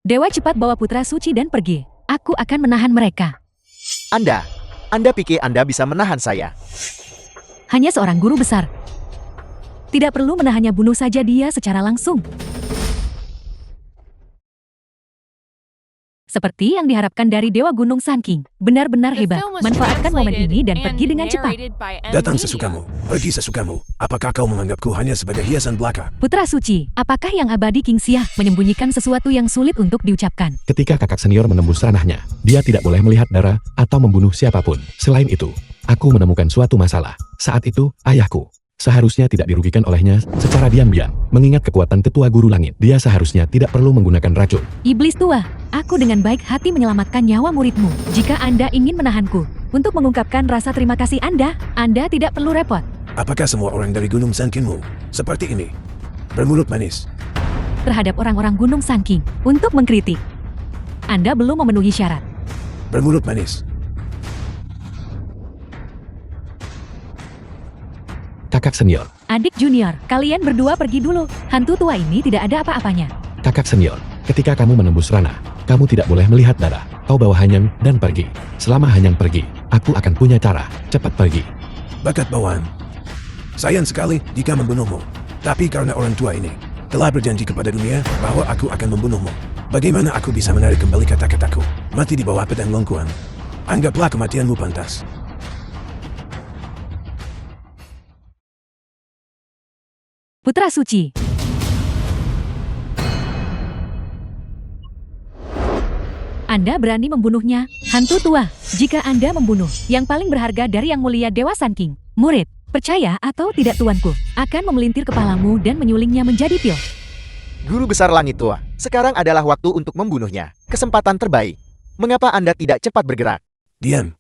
Dewa cepat bawa putra suci dan pergi. Aku akan menahan mereka. Anda pikir Anda bisa menahan saya? Hanya seorang guru besar. Tidak perlu menahannya, bunuh saja dia secara langsung. Seperti yang diharapkan dari Dewa Gunung Sun King. Benar-benar The hebat. film was Manfaatkan momen translated ini dan and pergi dengan cepat. narrated by N Datang Media. sesukamu, pergi sesukamu. Apakah kau menganggapku hanya sebagai hiasan belaka? Putra suci, apakah yang abadi King Xia menyembunyikan sesuatu yang sulit untuk diucapkan? Ketika kakak senior menembus ranahnya, dia tidak boleh melihat darah atau membunuh siapapun. Selain itu, aku menemukan suatu masalah. Saat itu, ayahku seharusnya tidak dirugikan olehnya secara diam-diam. Mengingat kekuatan tetua guru langit, dia seharusnya tidak perlu menggunakan racun. Iblis tua, aku dengan baik hati menyelamatkan nyawa muridmu. Jika Anda ingin menahanku untuk mengungkapkan rasa terima kasih Anda tidak perlu repot. Apakah semua orang dari Gunung Sankinmu seperti ini? Bermulut manis. Terhadap orang-orang Gunung Sun King untuk mengkritik. Anda belum memenuhi syarat. Bermulut manis. Kakak senior, Adik junior, kalian berdua pergi dulu. Hantu tua ini tidak ada apa-apanya. kakak senior, ketika kamu menembus ranah, kamu tidak boleh melihat darah. Kau bawa Hanyang dan pergi. Selama Hanyang pergi, aku akan punya cara. Cepat pergi. Bakat bawaan. Sayang sekali jika membunuhmu. Tapi karena orang tua ini telah berjanji kepada dunia bahwa aku akan membunuhmu. Bagaimana aku bisa menarik kembali kata-kataku? Mati di bawah pedang Longkuan. Anggaplah kematianmu pantas. Putra suci. Anda berani membunuhnya, hantu tua. Jika Anda membunuh yang paling berharga dari Yang Mulia Dewa Sun King, murid, percaya atau tidak tuanku, akan memelintir kepalamu dan menyulingnya menjadi pil. Guru besar langit tua, sekarang adalah waktu untuk membunuhnya. Kesempatan terbaik. Mengapa Anda tidak cepat bergerak? Diam.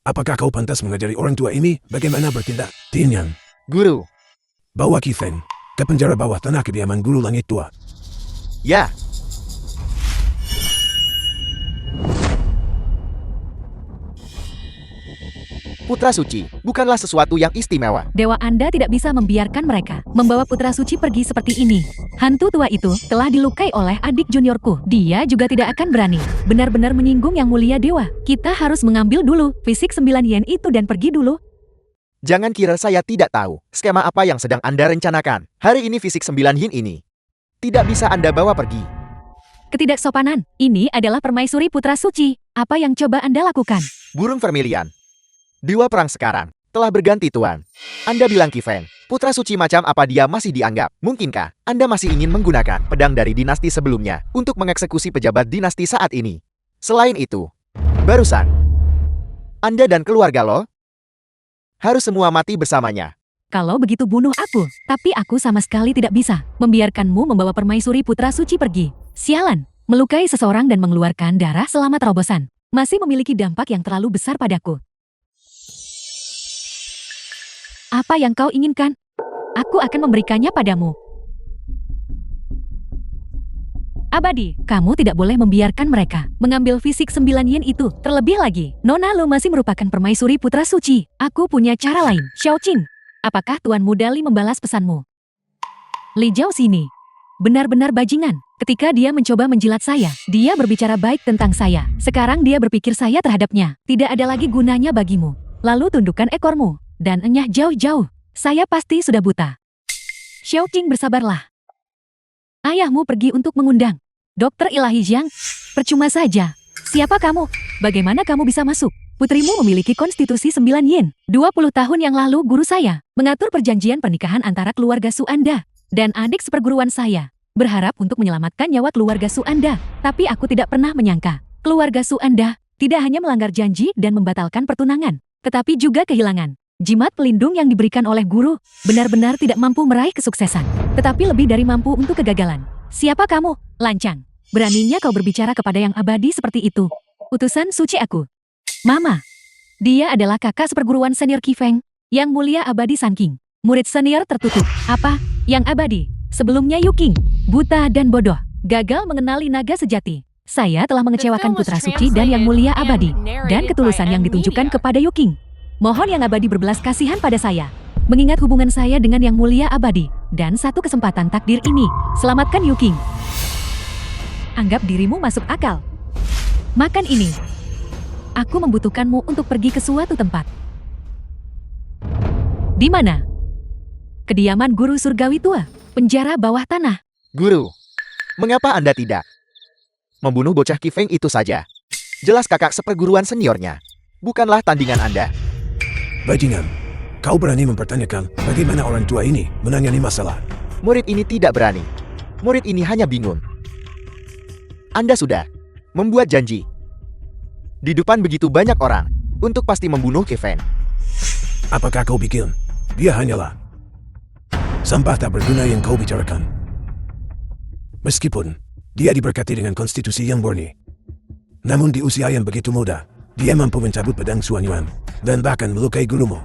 Apakah kau pantas mengajari orang tua ini bagaimana bertindak? Tinyan, Guru, bawa Kifeng ke penjara bawah tanah kediaman guru langit tua. ya. Putra suci, bukanlah sesuatu yang istimewa. Dewa Anda tidak bisa membiarkan mereka membawa putra suci pergi seperti ini. Hantu tua itu telah dilukai oleh adik juniorku. Dia juga tidak akan berani benar-benar menyinggung Yang Mulia Dewa. Kita harus mengambil dulu fisik 9 yen itu dan pergi dulu. Jangan kira saya tidak tahu skema apa yang sedang Anda rencanakan. Hari ini fisik 9 yin ini tidak bisa Anda bawa pergi. Ketidaksopanan, ini adalah permaisuri putra suci. Apa yang coba Anda lakukan? Burung Vermilion. Dewa perang sekarang telah berganti tuan. Anda bilang Kifeng, putra suci macam apa dia masih dianggap? Mungkinkah Anda masih ingin menggunakan pedang dari dinasti sebelumnya untuk mengeksekusi pejabat dinasti saat ini? Selain itu, barusan Anda dan keluarga lo harus semua mati bersamanya. Kalau begitu bunuh aku, tapi aku sama sekali tidak bisa membiarkanmu membawa permaisuri putra suci pergi. Sialan, melukai seseorang dan mengeluarkan darah selama terobosan masih memiliki dampak yang terlalu besar padaku. Apa yang kau inginkan? Aku akan memberikannya padamu. Abadi, kamu tidak boleh membiarkan mereka mengambil fisik 9 yen itu. Terlebih lagi, Nona Lu masih merupakan permaisuri putra suci. Aku punya cara lain. Xiaoqing, apakah Tuan Muda Li membalas pesanmu? Li Jiao sini. Benar-benar bajingan. Ketika dia mencoba menjilat saya, dia berbicara baik tentang saya. Sekarang dia berpikir saya terhadapnya tidak ada lagi gunanya bagimu. Lalu tundukkan ekormu dan enyah jauh-jauh. Saya pasti sudah buta. Xiaoqing, bersabarlah. Ayahmu pergi untuk mengundang Dokter Ilahi Jiang. Percuma saja. Siapa kamu? Bagaimana kamu bisa masuk? Putrimu memiliki konstitusi 9 yin. 20 tahun yang lalu guru saya mengatur perjanjian pernikahan antara keluarga Su Anda dan adik seperguruan saya. Berharap untuk menyelamatkan nyawa keluarga Su Anda. Tapi aku tidak pernah menyangka keluarga Su Anda tidak hanya melanggar janji dan membatalkan pertunangan, tetapi juga kehilangan jimat pelindung yang diberikan oleh guru. Benar-benar tidak mampu meraih kesuksesan, tetapi lebih dari mampu untuk kegagalan. Siapa kamu? Lancang. Beraninya kau berbicara kepada yang abadi seperti itu. Utusan suci aku. Mama. Dia adalah kakak seperguruan senior Kifeng, Yang Mulia Abadi Sun King. Murid senior tertutup. Apa? Yang abadi. Sebelumnya Yuking. Buta dan bodoh. Gagal mengenali naga sejati. Saya telah mengecewakan putra suci dan Yang Mulia Abadi. Dan ketulusan yang ditunjukkan kepada Yuking. Mohon Yang Abadi berbelas kasihan pada saya. Mengingat hubungan saya dengan Yang Mulia Abadi. Dan satu kesempatan takdir ini. Selamatkan Yuking. Anggap dirimu masuk akal. Makan ini. Aku membutuhkanmu untuk pergi ke suatu tempat. Di mana? Kediaman guru surgawi tua. Penjara bawah tanah. Guru, mengapa Anda tidak Membunuh bocah Kifeng itu saja. Jelas kakak seperguruan seniornya. Bukanlah tandingan Anda. Bajingan, kau berani mempertanyakan bagaimana orang tua ini menangani masalah. Murid ini tidak berani. Murid ini hanya bingung. Anda sudah membuat janji di depan begitu banyak orang untuk pasti membunuh Kifeng. Apakah kau pikir dia hanyalah sampah tak berguna yang kau bicarakan? Meskipun dia diberkati dengan konstitusi yang murni, namun di usia yang begitu muda, dia mampu mencabut pedang Suanyuan dan bahkan melukai gurumu.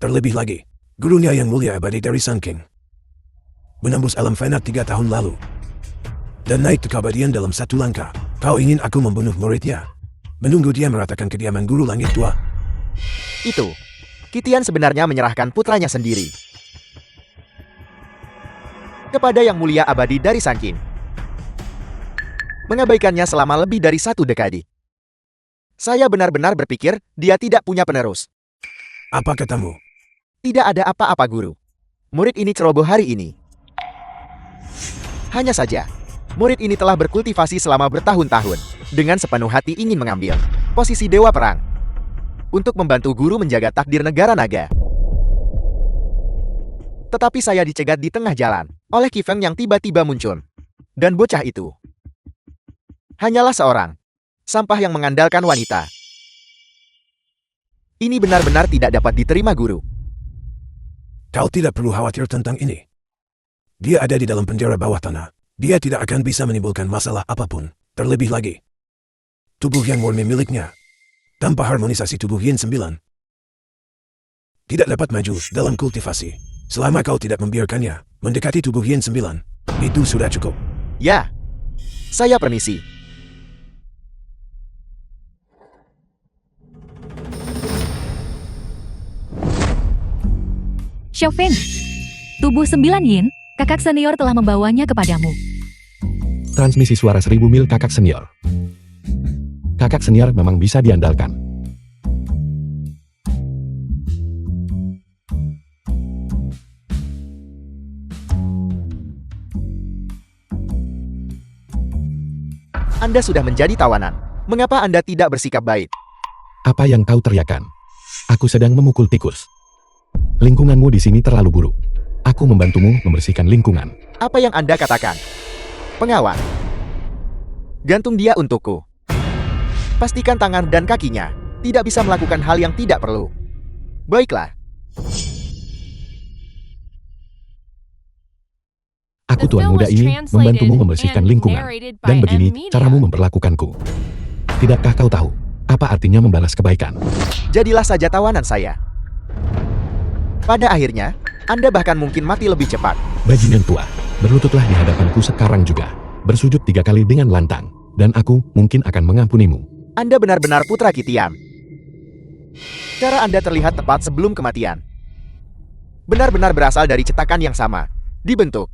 Terlebih lagi, gurunya yang mulia abadi dari Sun King menembus alam fana 3 tahun lalu dan naik ke keabadian dalam 1 langkah. Kau ingin aku membunuh muridnya, menunggu dia meratakan kediaman guru langit tua? Itu, Kitian sebenarnya menyerahkan putranya sendiri kepada yang mulia abadi dari Sun King, mengabaikannya selama lebih dari 1 dekade. Saya benar-benar berpikir dia tidak punya penerus. Apa katamu? Tidak ada apa-apa guru. Murid ini ceroboh hari ini. Hanya saja, murid ini telah berkultivasi selama bertahun-tahun, dengan sepenuh hati ingin mengambil posisi Dewa Perang untuk membantu guru menjaga takdir negara naga. Tetapi saya dicegat di tengah jalan oleh Kifeng yang tiba-tiba muncul. Dan bocah itu hanyalah seorang sampah yang mengandalkan wanita. Ini benar-benar tidak dapat diterima guru. Kau tidak perlu khawatir tentang ini. Dia ada di dalam penjara bawah tanah. Dia tidak akan bisa menimbulkan masalah apapun. Terlebih lagi, tubuh yang murni miliknya, tanpa harmonisasi tubuh Yin 9, tidak dapat maju dalam kultivasi. Selama kau tidak membiarkannya mendekati tubuh Yin 9, itu sudah cukup. Ya, saya permisi. Xiaofeng, tubuh 9 Yin, kakak senior telah membawanya kepadamu. Transmisi suara 1000 mil kakak senior. Kakak senior memang bisa diandalkan. Anda sudah menjadi tawanan. Mengapa Anda tidak bersikap baik? Apa yang kau teriakan? Aku sedang memukul tikus. Lingkunganmu di sini terlalu buruk. Aku membantumu membersihkan lingkungan. Apa yang Anda katakan? Pengawal. Gantung dia untukku. Pastikan tangan dan kakinya tidak bisa melakukan hal yang tidak perlu. Baiklah. Aku tuan muda ini membantumu membersihkan lingkungan. Dan begini caramu memperlakukanku. Tidakkah kau tahu apa artinya membalas kebaikan? Jadilah saja tawanan saya. Pada akhirnya, Anda bahkan mungkin mati lebih cepat. Bajingan tua, berlututlah di hadapanku sekarang juga. Bersujud 3 kali dengan lantang. Dan aku mungkin akan mengampunimu. Anda benar-benar putra Kitiam. Cara Anda terlihat tepat sebelum kematian. Benar-benar berasal dari cetakan yang sama. Dibentuk.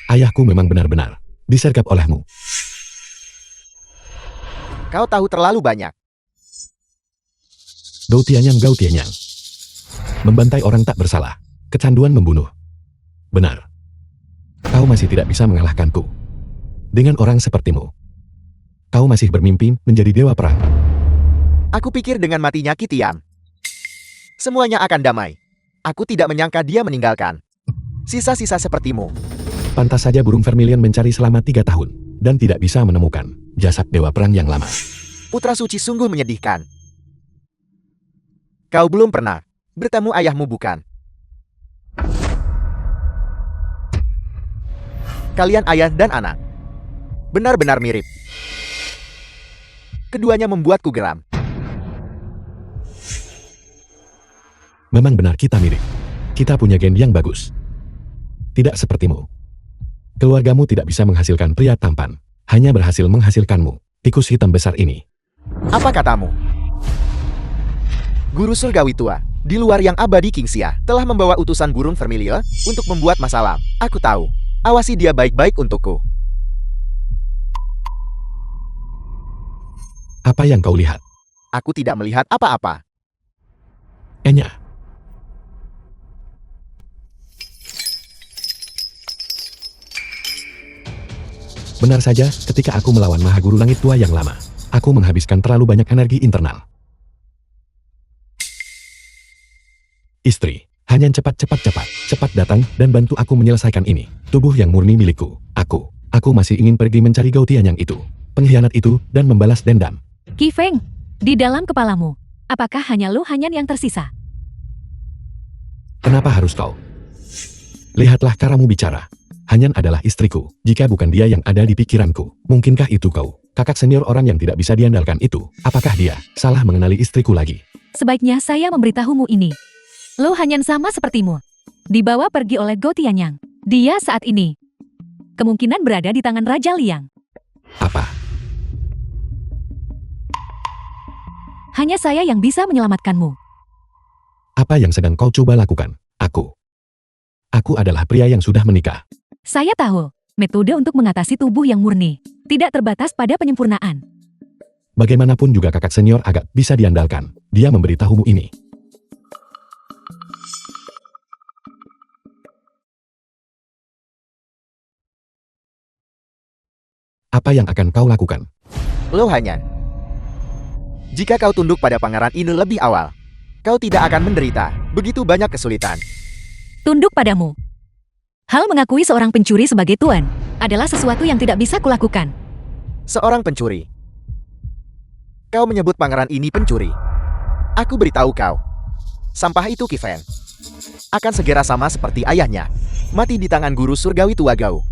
Ayahku memang benar-benar disergap olehmu. Kau tahu terlalu banyak. Gau Tianyang. Membantai orang tak bersalah. Kecanduan membunuh. Benar. Kau masih tidak bisa mengalahkanku. Dengan orang sepertimu. Kau masih bermimpi menjadi dewa perang. Aku pikir dengan matinya Kitiam, semuanya akan damai. Aku tidak menyangka dia meninggalkan sisa-sisa sepertimu. Pantas saja burung vermilion mencari selama 3 tahun. Dan tidak bisa menemukan jasad dewa perang yang lama. Putra suci sungguh menyedihkan. Kau belum pernah bertemu ayahmu, bukan? Kalian ayah dan anak. Benar-benar mirip. Keduanya membuatku geram. Memang benar kita mirip. Kita punya gen yang bagus. Tidak sepertimu. Keluargamu tidak bisa menghasilkan pria tampan. Hanya berhasil menghasilkanmu, tikus hitam besar ini. Apa katamu? Guru surgawi tua, di luar yang abadi Kingxia, telah membawa utusan burung vermilion untuk membuat masalah. Aku tahu. Awasi dia baik-baik untukku. Apa yang kau lihat? Aku tidak melihat apa-apa. Enya. Benar saja, ketika aku melawan Maha Guru Langit Tua yang lama, aku menghabiskan terlalu banyak energi internal. Istri, hanya cepat datang dan bantu aku menyelesaikan ini. Tubuh yang murni milikku. Aku masih ingin pergi mencari Gao Tianyang itu, pengkhianat itu, dan membalas dendam. Qi Feng, di dalam kepalamu, apakah hanya Lu Hanyan yang tersisa? Kenapa harus kau? Lihatlah caramu bicara. Hanyan adalah istriku. Jika bukan dia yang ada di pikiranku, mungkinkah itu kau? Kakak senior orang yang tidak bisa diandalkan itu. Apakah dia salah mengenali istriku lagi? Sebaiknya saya memberitahumu ini. Lu Hanyan sama sepertimu. Dibawa pergi oleh Gao Tianyang. Dia saat ini kemungkinan berada di tangan Raja Liang. Apa? Hanya saya yang bisa menyelamatkanmu. Apa yang sedang kau coba lakukan? Aku adalah pria yang sudah menikah. Saya tahu, metode untuk mengatasi tubuh yang murni tidak terbatas pada penyempurnaan. Bagaimanapun juga kakak senior agak bisa diandalkan. Dia memberitahumu ini. Apa yang akan kau lakukan? Lu Hanyan, jika kau tunduk pada pangeran ini lebih awal, kau tidak akan menderita begitu banyak kesulitan. Tunduk padamu. Hal mengakui seorang pencuri sebagai tuan adalah sesuatu yang tidak bisa kulakukan. Seorang pencuri. Kau menyebut pangeran ini pencuri. Aku beritahu kau, sampah itu Qi Feng akan segera sama seperti ayahnya, mati di tangan guru surgawi tua Gao.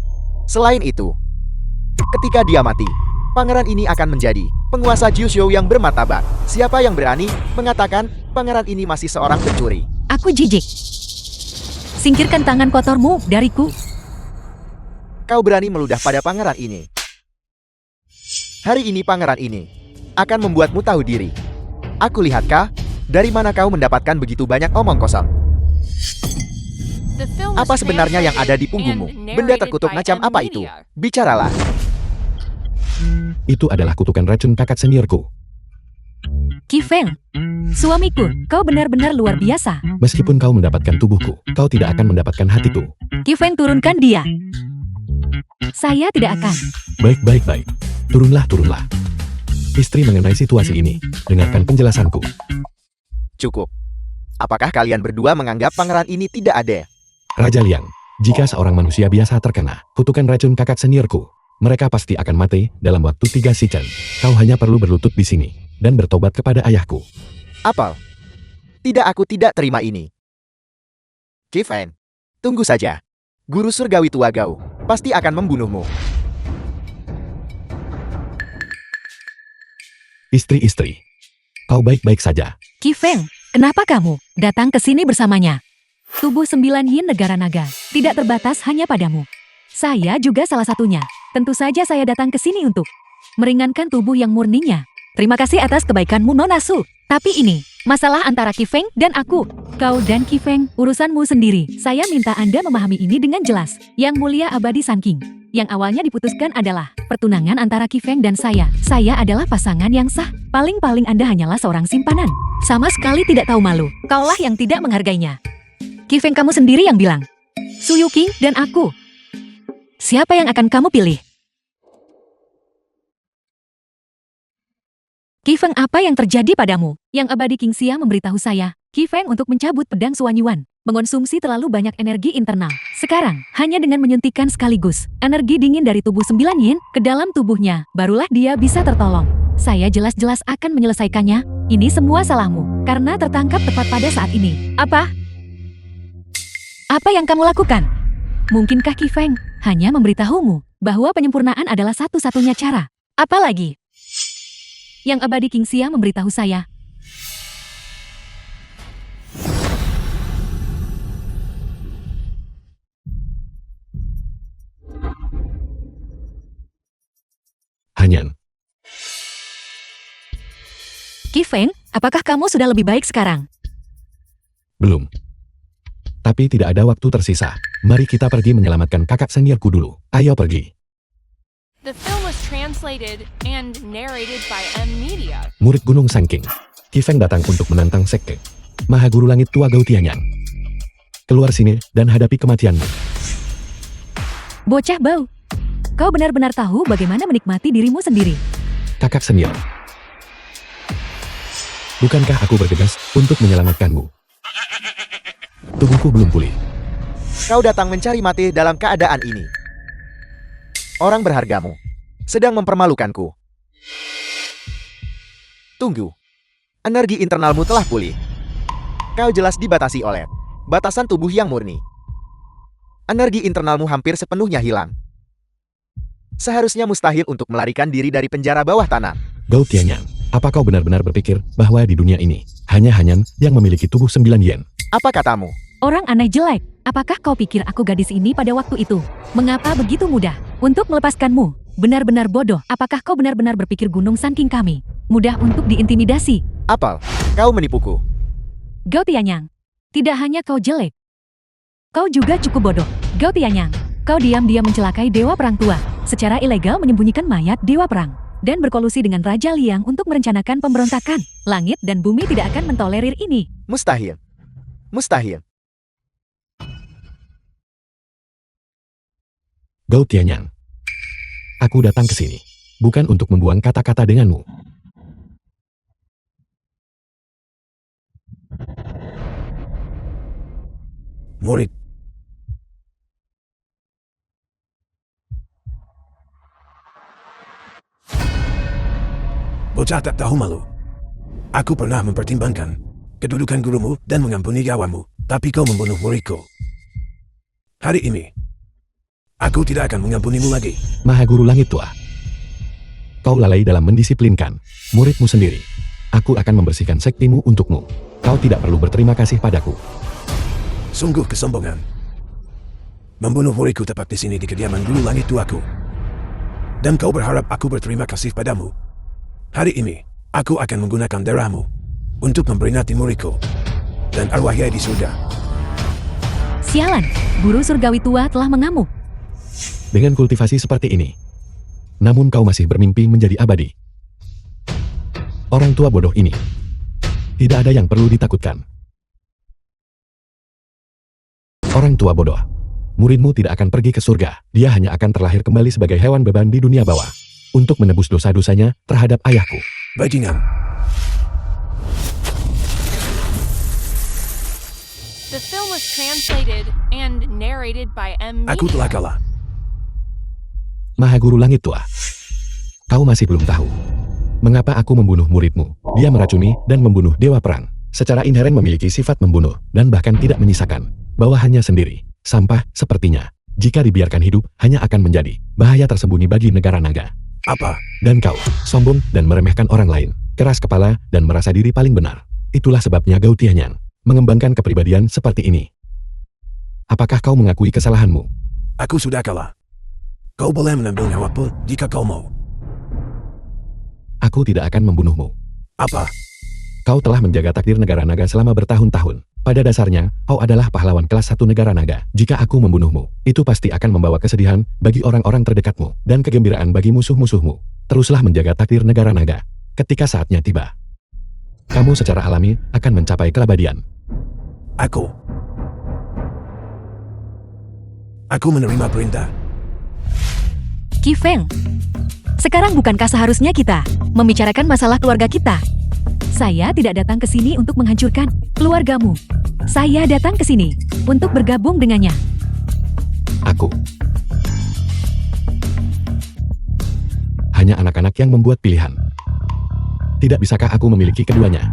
Selain itu, ketika dia mati, pangeran ini akan menjadi penguasa Jiuxiu yang bermartabat. Siapa yang berani mengatakan pangeran ini masih seorang pencuri? Aku jijik. Singkirkan tangan kotormu dariku. Kau berani meludah pada pangeran ini. Hari ini pangeran ini akan membuatmu tahu diri. Aku lihat kah? Dari mana kau mendapatkan begitu banyak omong kosong? The film was Apa sebenarnya yang ada di translated punggungmu? and Benda narrated terkutuk by macam apa itu? M-Media. Bicaralah. Itu adalah kutukan racun kakak seniorku. Qi Feng, suamiku, kau benar-benar luar biasa. Meskipun kau mendapatkan tubuhku, kau tidak akan mendapatkan hatiku. Qi Feng, turunkan dia. Saya tidak akan. Baik. Turunlah. Istri mengenai situasi ini, dengarkan penjelasanku. Cukup. Apakah kalian berdua menganggap pangeran ini tidak ada? Raja Liang, jika seorang manusia biasa terkena kutukan racun kakak seniorku, mereka pasti akan mati dalam waktu 3 sichen. Kau hanya perlu berlutut di sini dan bertobat kepada ayahku. Apel. Tidak, aku tidak terima ini. Qi Feng, tunggu saja. Guru surgawi tua Gao pasti akan membunuhmu. Istri, kau baik-baik saja. Qi Feng, kenapa kamu datang ke sini bersamanya? Tubuh 9 yin negara naga tidak terbatas hanya padamu. Saya juga salah satunya. Tentu saja saya datang ke sini untuk meringankan tubuh yang murninya. Terima kasih atas kebaikanmu, Nona Su. Tapi ini masalah antara Qi Feng dan aku. Kau dan Qi Feng, urusanmu sendiri. Saya minta Anda memahami ini dengan jelas. Yang mulia abadi Sun King, yang awalnya diputuskan adalah pertunangan antara Qi Feng dan saya. Saya adalah pasangan yang sah. Paling-paling Anda hanyalah seorang simpanan. Sama sekali tidak tahu malu. Kaulah yang tidak menghargainya. Qi Feng, kamu sendiri yang bilang. Su Yuqing dan aku. Siapa yang akan kamu pilih? Qi Feng, apa yang terjadi padamu? Yang abadi King Xia memberitahu saya, Qi Feng untuk mencabut pedang Suanyuan, mengonsumsi terlalu banyak energi internal. Sekarang, hanya dengan menyuntikkan sekaligus energi dingin dari tubuh 9 yin ke dalam tubuhnya, barulah dia bisa tertolong. Saya jelas-jelas akan menyelesaikannya. Ini semua salahmu, karena tertangkap tepat pada saat ini. Apa? Apa yang kamu lakukan? Mungkinkah Qi Feng hanya memberitahumu bahwa penyempurnaan adalah satu-satunya cara? Apalagi? Yang abadi King Xia memberitahu saya. Hanyan, Qi Feng, apakah kamu sudah lebih baik sekarang? belum. Tapi tidak ada waktu tersisa. Mari kita pergi menyelamatkan kakak seniorku dulu. Ayo pergi. The film was translated and narrated by M-Media. Murid Gunung Sangking, Qi Feng datang untuk menantang Sekte Maha Guru Langit Tua Gao Tianyang. Keluar sini dan hadapi kematianmu. Bocah bau. Kau benar-benar tahu bagaimana menikmati dirimu sendiri. Kakak senior. Bukankah aku bergegas untuk menyelamatkanmu? Tubuhku belum pulih. Kau datang mencari mati dalam keadaan ini. Orang berhargamu sedang mempermalukanku. Tunggu. Energi internalmu telah pulih. Kau jelas dibatasi oleh batasan tubuh yang murni. Energi internalmu hampir sepenuhnya hilang. Seharusnya mustahil untuk melarikan diri dari penjara bawah tanah. Gou Tianyang, apa kau benar-benar berpikir bahwa di dunia ini hanya Hanyan yang memiliki tubuh 9 yen? Apa katamu? Orang aneh jelek. Apakah kau pikir aku gadis ini pada waktu itu? Mengapa begitu mudah untuk melepaskanmu? Benar-benar bodoh. Apakah kau benar-benar berpikir Gunung Sanking kami mudah untuk diintimidasi? Apal, kau menipuku. Gou Tianyang, tidak hanya kau jelek. Kau juga cukup bodoh. Gou Tianyang, kau diam-diam mencelakai Dewa Perang Tua, secara ilegal menyembunyikan mayat Dewa Perang, dan berkolusi dengan Raja Liang untuk merencanakan pemberontakan. Langit dan bumi tidak akan mentolerir ini. Mustahil. Mustahil. Gou Tianyang, aku datang ke sini bukan untuk membuang kata-kata denganmu. Murid. Bocah tak tahu malu. Aku pernah mempertimbangkan kedudukan gurumu dan mengampuni nyawamu, tapi kau membunuh muridku. Hari ini, aku tidak akan mengampunimu lagi. Maha Guru Langit Tua, kau lalai dalam mendisiplinkan muridmu sendiri. Aku akan membersihkan sektimu untukmu. Kau tidak perlu berterima kasih padaku. Sungguh kesombongan. Membunuh muridku tepat di sini di kediaman Guru Langit Tuaku. Dan kau berharap aku berterima kasih padamu. Hari ini, aku akan menggunakan darahmu untuk memperingati muridku dan arwah Yai di surga. Sialan, Guru Surgawi Tua telah mengamuk. Dengan kultivasi seperti ini, namun kau masih bermimpi menjadi abadi. Orang tua bodoh ini, tidak ada yang perlu ditakutkan. Orang tua bodoh, muridmu tidak akan pergi ke surga. Dia hanya akan terlahir kembali sebagai hewan beban di dunia bawah untuk menebus dosa-dosanya terhadap ayahku. Bajingan. The film was translated and narrated by M. Aku telah kalah. Maha Guru Langit Tua, kau masih belum tahu mengapa aku membunuh muridmu. Dia meracuni dan membunuh Dewa Perang. Secara inheren memiliki sifat membunuh dan bahkan tidak menyisakan bawahannya sendiri. Sampah sepertinya, jika dibiarkan hidup, hanya akan menjadi bahaya tersembunyi bagi negara naga. Apa? Dan kau, sombong dan meremehkan orang lain, keras kepala dan merasa diri paling benar. Itulah sebabnya Gou Tianyang mengembangkan kepribadian seperti ini. Apakah kau mengakui kesalahanmu? Aku sudah kalah. Kau boleh mengambil nyawaku jika kau mau. Aku tidak akan membunuhmu. Apa? Kau telah menjaga takdir negara naga selama bertahun-tahun. Pada dasarnya, kau adalah pahlawan kelas 1 negara naga. Jika aku membunuhmu, itu pasti akan membawa kesedihan bagi orang-orang terdekatmu dan kegembiraan bagi musuh-musuhmu. Teruslah menjaga takdir negara naga. Ketika saatnya tiba, kamu secara alami akan mencapai keabadian. Aku menerima perintah. Qi Feng, sekarang bukankah seharusnya kita membicarakan masalah keluarga kita? Saya tidak datang ke sini untuk menghancurkan keluargamu. Saya datang ke sini untuk bergabung dengannya. Aku hanya anak-anak yang membuat pilihan. Tidak bisakah aku memiliki keduanya?